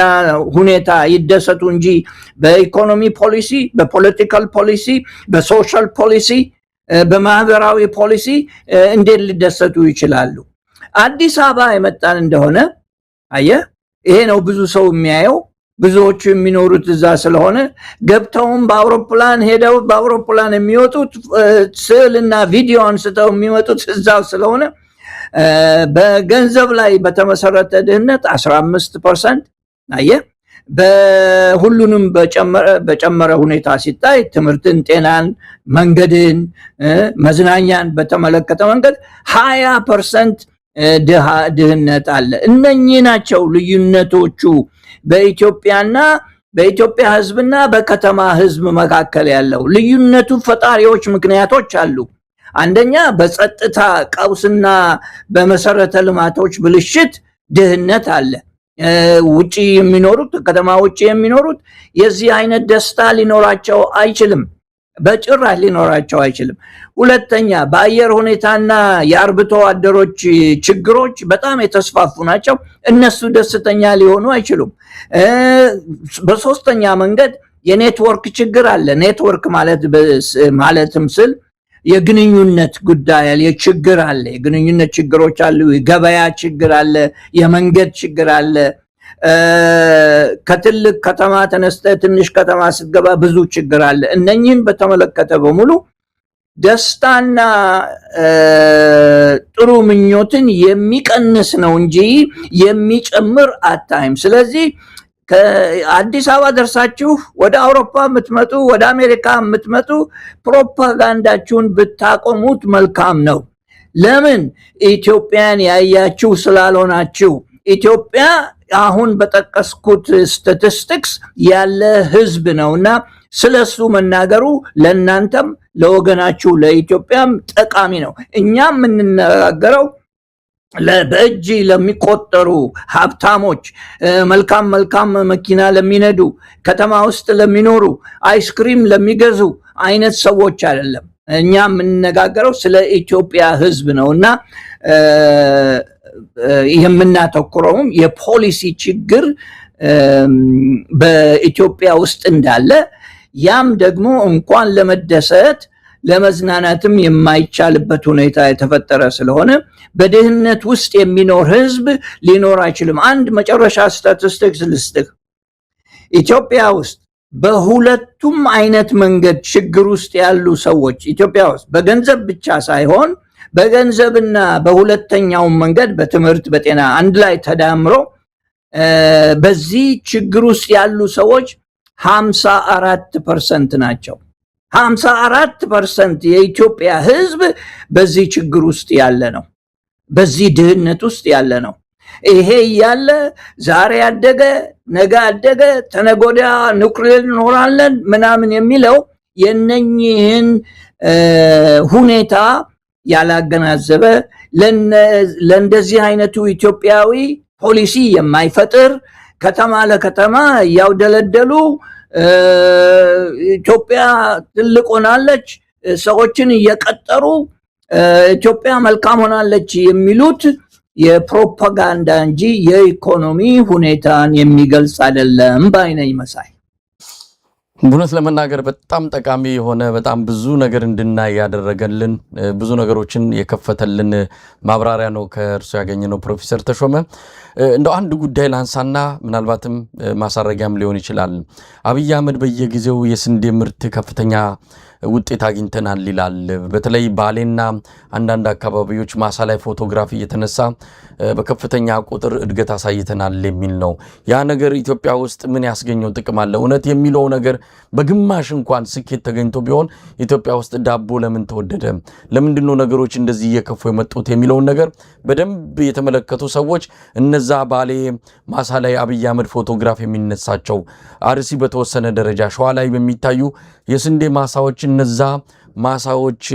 ሁኔታ ይደሰቱ እንጂ በኢኮኖሚ ፖሊሲ፣ በፖለቲካል ፖሊሲ፣ በሶሻል ፖሊሲ፣ በማህበራዊ ፖሊሲ እንዴት ሊደሰቱ ይችላሉ? አዲስ አበባ የመጣን እንደሆነ አየህ፣ ይሄ ነው ብዙ ሰው የሚያየው። ብዙዎቹ የሚኖሩት እዛ ስለሆነ ገብተውም በአውሮፕላን ሄደው በአውሮፕላን የሚወጡት ስዕልና ቪዲዮ አንስተው የሚመጡት እዛው ስለሆነ በገንዘብ ላይ በተመሰረተ ድህነት 15%። አየህ፣ በሁሉንም በጨመረ ሁኔታ ሲታይ ትምህርትን፣ ጤናን፣ መንገድን፣ መዝናኛን በተመለከተ መንገድ 20% ድህነት አለ። እነኚህ ናቸው ልዩነቶቹ በኢትዮጵያና በኢትዮጵያ ህዝብና በከተማ ህዝብ መካከል ያለው ልዩነቱ። ፈጣሪዎች ምክንያቶች አሉ። አንደኛ በጸጥታ ቀውስና በመሰረተ ልማቶች ብልሽት ድህነት አለ። ውጪ የሚኖሩት ከተማ ውጪ የሚኖሩት የዚህ አይነት ደስታ ሊኖራቸው አይችልም፣ በጭራሽ ሊኖራቸው አይችልም። ሁለተኛ በአየር ሁኔታና የአርብቶ አደሮች ችግሮች በጣም የተስፋፉ ናቸው። እነሱ ደስተኛ ሊሆኑ አይችሉም። በሶስተኛ መንገድ የኔትወርክ ችግር አለ። ኔትወርክ ማለትም ስል የግንኙነት ጉዳይ ችግር አለ። የግንኙነት ችግሮች አሉ። የገበያ ችግር አለ። የመንገድ ችግር አለ። ከትልቅ ከተማ ተነስተ ትንሽ ከተማ ስትገባ ብዙ ችግር አለ። እነኚህን በተመለከተ በሙሉ ደስታና ጥሩ ምኞትን የሚቀንስ ነው እንጂ የሚጨምር አታይም። ስለዚህ ከአዲስ አበባ ደርሳችሁ ወደ አውሮፓ የምትመጡ ወደ አሜሪካ የምትመጡ ፕሮፓጋንዳችሁን ብታቆሙት መልካም ነው። ለምን? ኢትዮጵያን ያያችሁ ስላልሆናችሁ። ኢትዮጵያ አሁን በጠቀስኩት ስታቲስቲክስ ያለ ህዝብ ነውና ስለሱ መናገሩ ለእናንተም ለወገናችሁ ለኢትዮጵያም ጠቃሚ ነው። እኛም የምንነጋገረው በእጅ ለሚቆጠሩ ሀብታሞች፣ መልካም መኪና ለሚነዱ፣ ከተማ ውስጥ ለሚኖሩ፣ አይስክሪም ለሚገዙ አይነት ሰዎች አይደለም። እኛ የምንነጋገረው ስለ ኢትዮጵያ ህዝብ ነውና የምናተኩረውም የፖሊሲ ችግር በኢትዮጵያ ውስጥ እንዳለ ያም ደግሞ እንኳን ለመደሰት ለመዝናናትም የማይቻልበት ሁኔታ የተፈጠረ ስለሆነ በድህነት ውስጥ የሚኖር ህዝብ ሊኖር አይችልም። አንድ መጨረሻ ስታቲስቲክስ ልስጥህ። ኢትዮጵያ ውስጥ በሁለቱም አይነት መንገድ ችግር ውስጥ ያሉ ሰዎች ኢትዮጵያ ውስጥ በገንዘብ ብቻ ሳይሆን በገንዘብና በሁለተኛው መንገድ በትምህርት በጤና አንድ ላይ ተዳምሮ በዚህ ችግር ውስጥ ያሉ ሰዎች 54% ናቸው። 54% የኢትዮጵያ ህዝብ በዚህ ችግር ውስጥ ያለ ነው። በዚህ ድህነት ውስጥ ያለ ነው። ይሄ ያለ ዛሬ አደገ ነገ አደገ ተነጎዳ ኑክሌር እንሆናለን ምናምን የሚለው የነኝህን ሁኔታ ያላገናዘበ ለእንደዚህ አይነቱ ኢትዮጵያዊ ፖሊሲ የማይፈጥር ከተማ ለከተማ ያውደለደሉ ኢትዮጵያ ትልቅ ሆናለች ሰዎችን እየቀጠሩ ኢትዮጵያ መልካም ሆናለች የሚሉት የፕሮፓጋንዳ እንጂ የኢኮኖሚ ሁኔታን የሚገልጽ አይደለም ባይነኝ መሳይ። እውነት ለመናገር በጣም ጠቃሚ የሆነ በጣም ብዙ ነገር እንድናይ ያደረገልን ብዙ ነገሮችን የከፈተልን ማብራሪያ ነው ከእርሱ ያገኘነው ፕሮፌሰር ተሾመ። እንደው አንድ ጉዳይ ላንሳና ምናልባትም ማሳረጊያም ሊሆን ይችላል። አብይ አህመድ በየጊዜው የስንዴ ምርት ከፍተኛ ውጤት አግኝተናል ይላል። በተለይ ባሌና አንዳንድ አካባቢዎች ማሳ ላይ ፎቶግራፊ እየተነሳ በከፍተኛ ቁጥር እድገት አሳይተናል የሚል ነው። ያ ነገር ኢትዮጵያ ውስጥ ምን ያስገኘው ጥቅም አለ? እውነት የሚለው ነገር በግማሽ እንኳን ስኬት ተገኝቶ ቢሆን ኢትዮጵያ ውስጥ ዳቦ ለምን ተወደደ? ለምንድነው ነገሮች እንደዚህ እየከፉ የመጡት የሚለውን ነገር በደንብ የተመለከቱ ሰዎች እነዛ ባሌ ማሳ ላይ አብይ አህመድ ፎቶግራፍ የሚነሳቸው አርሲ በተወሰነ ደረጃ ሸዋ ላይ በሚታዩ የስንዴ ማሳዎች እነዛ ማሳዎች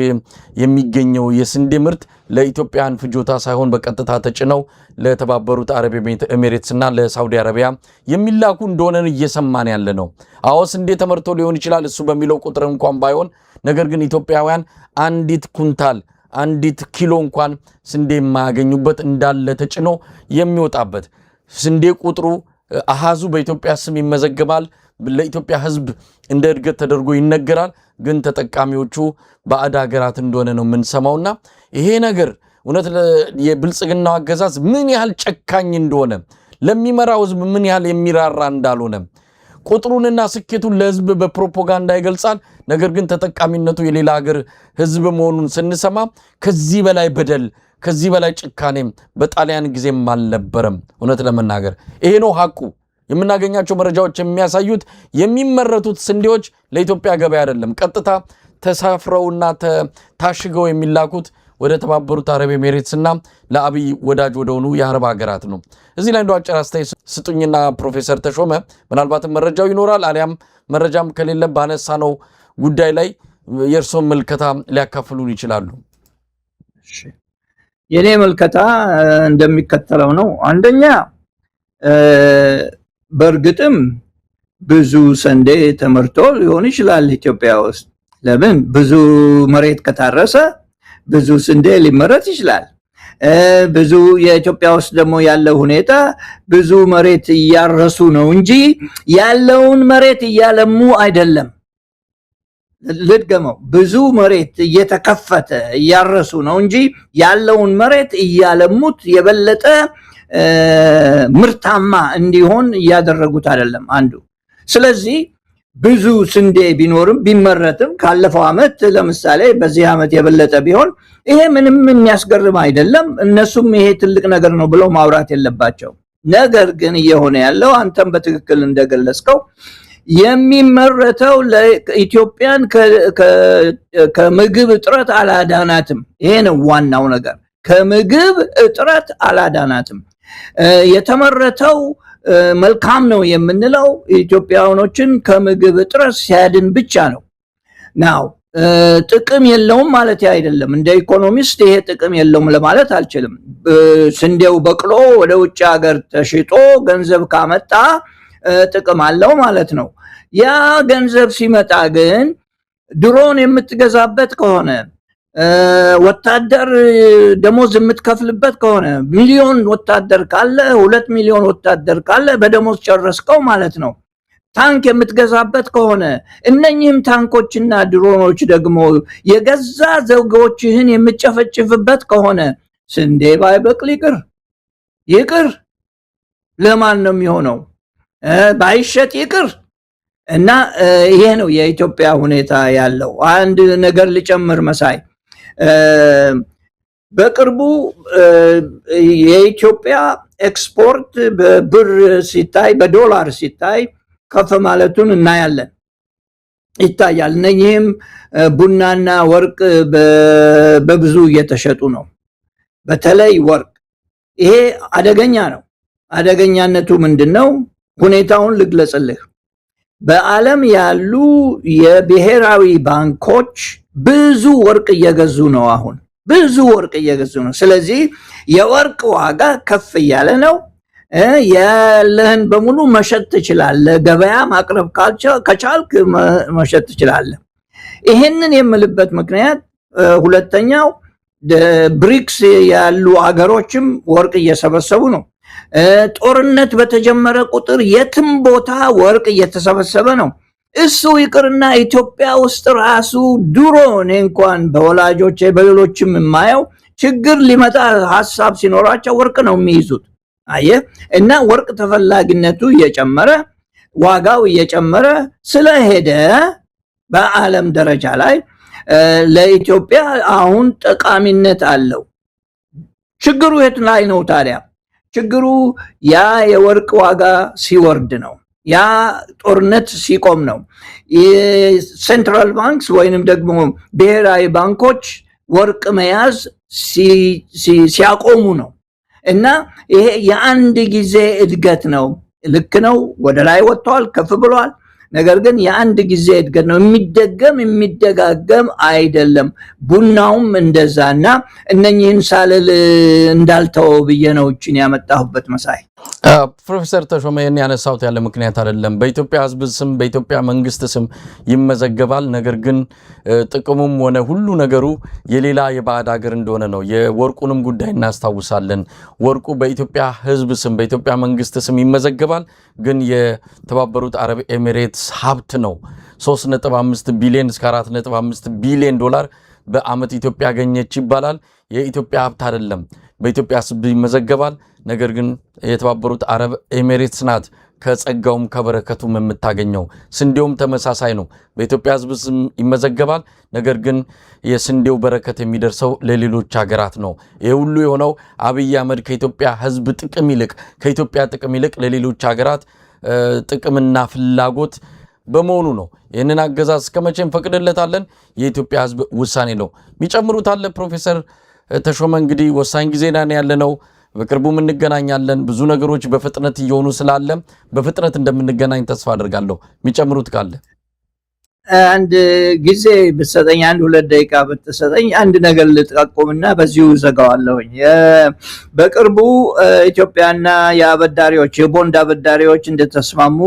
የሚገኘው የስንዴ ምርት ለኢትዮጵያን ፍጆታ ሳይሆን በቀጥታ ተጭነው ለተባበሩት አረብ ኤሚሬትስና ለሳውዲ አረቢያ የሚላኩ እንደሆነ እየሰማን ያለ ነው። አዎ ስንዴ ተመርቶ ሊሆን ይችላል እሱ በሚለው ቁጥር እንኳን ባይሆን፣ ነገር ግን ኢትዮጵያውያን አንዲት ኩንታል አንዲት ኪሎ እንኳን ስንዴ የማያገኙበት እንዳለ ተጭኖ የሚወጣበት ስንዴ ቁጥሩ አሃዙ በኢትዮጵያ ስም ይመዘገባል። ለኢትዮጵያ ሕዝብ እንደ እድገት ተደርጎ ይነገራል። ግን ተጠቃሚዎቹ ባዕድ ሀገራት እንደሆነ ነው የምንሰማውና ይሄ ነገር እውነት የብልጽግናው አገዛዝ ምን ያህል ጨካኝ እንደሆነ ለሚመራው ሕዝብ ምን ያህል የሚራራ እንዳልሆነ ቁጥሩንና ስኬቱን ለሕዝብ በፕሮፓጋንዳ ይገልጻል። ነገር ግን ተጠቃሚነቱ የሌላ ሀገር ሕዝብ መሆኑን ስንሰማ ከዚህ በላይ በደል ከዚህ በላይ ጭካኔም በጣሊያን ጊዜም አልነበረም። እውነት ለመናገር ይሄ ነው ሐቁ። የምናገኛቸው መረጃዎች የሚያሳዩት የሚመረቱት ስንዴዎች ለኢትዮጵያ ገበያ አይደለም፣ ቀጥታ ተሳፍረውና ታሽገው የሚላኩት ወደ ተባበሩት አረብ ኤሚሬትስና ለአብይ ወዳጅ ወደሆኑ የአረብ ሀገራት ነው። እዚህ ላይ እንደው አጭር አስተያየት ስጡኝና ፕሮፌሰር ተሾመ ምናልባትም መረጃው ይኖራል አሊያም መረጃም ከሌለ ባነሳነው ጉዳይ ላይ የእርሶን መልከታ ሊያካፍሉን ይችላሉ። የኔ መልከታ እንደሚከተለው ነው። አንደኛ በእርግጥም ብዙ ስንዴ ተመርቶ ሊሆን ይችላል ኢትዮጵያ ውስጥ። ለምን ብዙ መሬት ከታረሰ ብዙ ስንዴ ሊመረት ይችላል። ብዙ የኢትዮጵያ ውስጥ ደግሞ ያለው ሁኔታ ብዙ መሬት እያረሱ ነው እንጂ ያለውን መሬት እያለሙ አይደለም። ልድገመው፣ ብዙ መሬት እየተከፈተ እያረሱ ነው እንጂ ያለውን መሬት እያለሙት የበለጠ ምርታማ እንዲሆን እያደረጉት አይደለም አንዱ። ስለዚህ ብዙ ስንዴ ቢኖርም ቢመረትም ካለፈው ዓመት ለምሳሌ በዚህ ዓመት የበለጠ ቢሆን ይሄ ምንም የሚያስገርም አይደለም። እነሱም ይሄ ትልቅ ነገር ነው ብለው ማውራት የለባቸው። ነገር ግን እየሆነ ያለው አንተም በትክክል እንደገለጽከው የሚመረተው ለኢትዮጵያን ከምግብ እጥረት አላዳናትም። ይሄ ነው ዋናው ነገር። ከምግብ እጥረት አላዳናትም። የተመረተው መልካም ነው የምንለው ኢትዮጵያውያኖችን ከምግብ እጥረት ሲያድን ብቻ ነው። ናው ጥቅም የለውም ማለት አይደለም። እንደ ኢኮኖሚስት ይሄ ጥቅም የለውም ለማለት አልችልም። ስንዴው በቅሎ ወደ ውጭ ሀገር ተሽጦ ገንዘብ ካመጣ ጥቅም አለው ማለት ነው። ያ ገንዘብ ሲመጣ ግን ድሮን የምትገዛበት ከሆነ ወታደር ደሞዝ የምትከፍልበት ከሆነ ሚሊዮን ወታደር ካለ 2 ሚሊዮን ወታደር ካለ በደሞዝ ጨረስከው ማለት ነው። ታንክ የምትገዛበት ከሆነ እነኚህም ታንኮችና ድሮኖች ደግሞ የገዛ ዜጎችህን የምጨፈጭፍበት ከሆነ ስንዴ ባይበቅል ይቅር ለማን ነው የሚሆነው? ባይሸጥ ይቅር። እና ይሄ ነው የኢትዮጵያ ሁኔታ ያለው። አንድ ነገር ልጨምር መሳይ፣ በቅርቡ የኢትዮጵያ ኤክስፖርት በብር ሲታይ በዶላር ሲታይ ከፍ ማለቱን እናያለን፣ ይታያል። እነኚህም ቡናና ወርቅ በብዙ እየተሸጡ ነው። በተለይ ወርቅ። ይሄ አደገኛ ነው። አደገኛነቱ ምንድነው? ሁኔታውን ልግለጽልህ። በዓለም ያሉ የብሔራዊ ባንኮች ብዙ ወርቅ እየገዙ ነው። አሁን ብዙ ወርቅ እየገዙ ነው። ስለዚህ የወርቅ ዋጋ ከፍ እያለ ነው። ያለህን በሙሉ መሸጥ ትችላለህ። ገበያ ማቅረብ ከቻልክ መሸጥ ትችላለህ። ይህንን የምልበት ምክንያት ሁለተኛው ብሪክስ ያሉ አገሮችም ወርቅ እየሰበሰቡ ነው። ጦርነት በተጀመረ ቁጥር የትም ቦታ ወርቅ እየተሰበሰበ ነው። እሱ ይቅርና ኢትዮጵያ ውስጥ ራሱ ድሮ እኔ እንኳን በወላጆቼ በሌሎችም የማየው ችግር ሊመጣ ሐሳብ ሲኖራቸው ወርቅ ነው የሚይዙት። አየህ፣ እና ወርቅ ተፈላጊነቱ እየጨመረ ዋጋው እየጨመረ ስለሄደ በዓለም ደረጃ ላይ ለኢትዮጵያ አሁን ጠቃሚነት አለው። ችግሩ የት ላይ ነው ታዲያ? ችግሩ ያ የወርቅ ዋጋ ሲወርድ ነው። ያ ጦርነት ሲቆም ነው። የሴንትራል ባንክስ ወይንም ደግሞ ብሔራዊ ባንኮች ወርቅ መያዝ ሲያቆሙ ነው። እና ይሄ የአንድ ጊዜ እድገት ነው። ልክ ነው፣ ወደ ላይ ወጥቷል፣ ከፍ ብሏል። ነገር ግን የአንድ ጊዜ እድገት ነው፣ የሚደጋገም አይደለም። ቡናውም እንደዛና እነኚህን ሳልል እንዳልተወው ብዬ ነው እችን ያመጣሁበት መሳይ። ፕሮፌሰር ተሾመ ይህን ያነሳሁት ያለ ምክንያት አይደለም። በኢትዮጵያ ሕዝብ ስም በኢትዮጵያ መንግስት ስም ይመዘገባል። ነገር ግን ጥቅሙም ሆነ ሁሉ ነገሩ የሌላ የባዕድ ሀገር እንደሆነ ነው። የወርቁንም ጉዳይ እናስታውሳለን። ወርቁ በኢትዮጵያ ሕዝብ ስም በኢትዮጵያ መንግስት ስም ይመዘገባል። ግን የተባበሩት አረብ ኤሚሬትስ ሀብት ነው። 3.5 ቢሊዮን እስከ 4.5 ቢሊዮን ዶላር በአመት ኢትዮጵያ ያገኘች ይባላል። የኢትዮጵያ ሀብት አይደለም፣ በኢትዮጵያ ስም ይመዘገባል። ነገር ግን የተባበሩት አረብ ኤሚሬትስ ናት ከጸጋውም ከበረከቱም የምታገኘው። ስንዴውም ተመሳሳይ ነው፣ በኢትዮጵያ ህዝብ ስም ይመዘገባል። ነገር ግን የስንዴው በረከት የሚደርሰው ለሌሎች ሀገራት ነው። ይህ ሁሉ የሆነው አብይ አህመድ ከኢትዮጵያ ህዝብ ጥቅም ይልቅ ከኢትዮጵያ ጥቅም ይልቅ ለሌሎች ሀገራት ጥቅምና ፍላጎት በመሆኑ ነው። ይህንን አገዛዝ እስከመቼ እንፈቅድለታለን? የኢትዮጵያ ህዝብ ውሳኔ ነው። የሚጨምሩት አለ ፕሮፌሰር ተሾመ? እንግዲህ ወሳኝ ጊዜ ላይ ያለነው፣ በቅርቡም እንገናኛለን። ብዙ ነገሮች በፍጥነት እየሆኑ ስላለ በፍጥነት እንደምንገናኝ ተስፋ አድርጋለሁ። የሚጨምሩት ካለ አንድ ጊዜ ብትሰጠኝ፣ 1-2 ደቂቃ ብትሰጠኝ አንድ ነገር ልጠቁምና በዚሁ ዘጋዋለሁኝ። በቅርቡ ኢትዮጵያና የአበዳሪዎች የቦንድ አበዳሪዎች እንደተስማሙ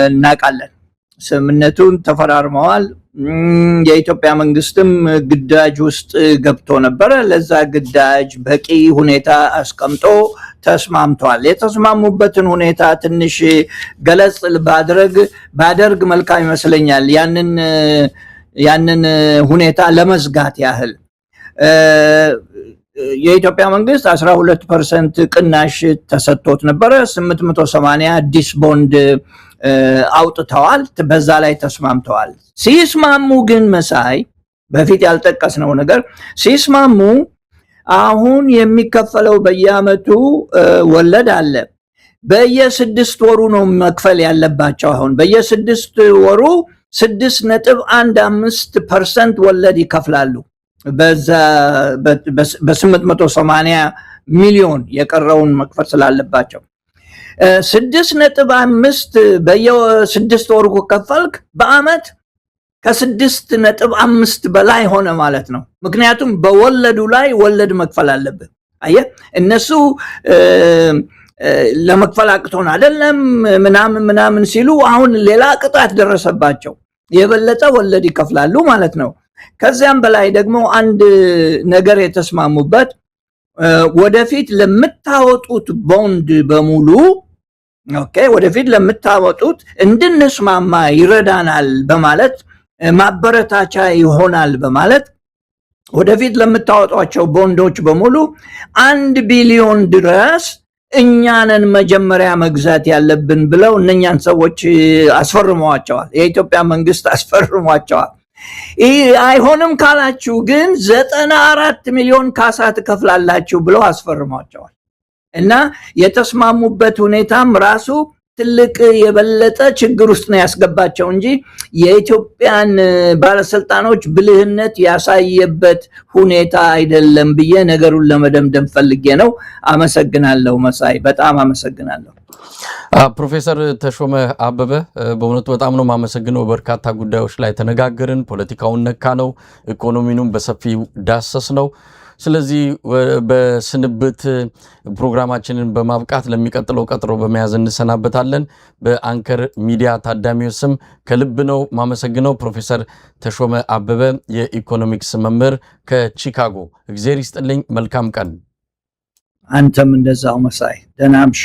እናውቃለን። ስምምነቱን ተፈራርመዋል። የኢትዮጵያ መንግስትም ግዳጅ ውስጥ ገብቶ ነበረ። ለዛ ግዳጅ በቂ ሁኔታ አስቀምጦ ተስማምተዋል። የተስማሙበትን ሁኔታ ትንሽ ገለጽ ባደርግ መልካም ይመስለኛል። ያንን ሁኔታ ለመዝጋት ያህል የኢትዮጵያ መንግስት 12% ቅናሽ ተሰጥቶት ነበረ። 880 አዲስ ቦንድ አውጥተዋል። በዛ ላይ ተስማምተዋል። ሲስማሙ ግን መሳይ በፊት ያልጠቀስነው ነገር ሲስማሙ አሁን የሚከፈለው በየአመቱ ወለድ አለ። በየ6 ወሩ ነው መክፈል ያለባቸው። አሁን በየ6 ወሩ 6.15% ወለድ ይከፍላሉ። በዛ በ880 ሚሊዮን የቀረውን መክፈል ስላለባቸው 6.5 በየ6 ወሩ ከፈልክ በአመት ከ6.5 በላይ ሆነ ማለት ነው። ምክንያቱም በወለዱ ላይ ወለድ መክፈል አለብህ። አየህ፣ እነሱ ለመክፈል አቅቶን አይደለም ምናምን ሲሉ አሁን ሌላ ቅጣት ደረሰባቸው። የበለጠ ወለድ ይከፍላሉ ማለት ነው። ከዚያም በላይ ደግሞ አንድ ነገር የተስማሙበት ወደፊት ለምታወጡት ቦንድ በሙሉ ኦኬ ወደፊት ለምታወጡት እንድንስማማ ይረዳናል በማለት ማበረታቻ ይሆናል በማለት ወደፊት ለምታወጧቸው ቦንዶች በሙሉ 1 ቢሊዮን ድረስ እኛንን መጀመሪያ መግዛት ያለብን ብለው እነኛን ሰዎች አስፈርመዋቸዋል። የኢትዮጵያ መንግስት አስፈርሟቸዋል። አይሆንም ካላችሁ ግን 94 ሚሊዮን ካሳ ትከፍላላችሁ ብለው አስፈርመዋቸዋል። እና የተስማሙበት ሁኔታም ራሱ ትልቅ የበለጠ ችግር ውስጥ ነው ያስገባቸው እንጂ የኢትዮጵያን ባለስልጣኖች ብልህነት ያሳየበት ሁኔታ አይደለም ብዬ ነገሩን ለመደምደም ፈልጌ ነው። አመሰግናለሁ መሳይ፣ በጣም አመሰግናለሁ። ፕሮፌሰር ተሾመ አበበ በእውነቱ በጣም ነው ማመሰግነው። በርካታ ጉዳዮች ላይ ተነጋገርን። ፖለቲካውን ነካ ነው፣ ኢኮኖሚኑም በሰፊው ዳሰስ ነው። ስለዚህ በስንብት ፕሮግራማችንን በማብቃት ለሚቀጥለው ቀጥሮ በመያዝ እንሰናበታለን። በአንከር ሚዲያ ታዳሚዎች ስም ከልብ ነው ማመሰግነው። ፕሮፌሰር ተሾመ አበበ የኢኮኖሚክስ መምህር ከቺካጎ፣ እግዚአብሔር ይስጥልኝ። መልካም ቀን። አንተም እንደዛው መሳይ፣ ደህና እምሽ።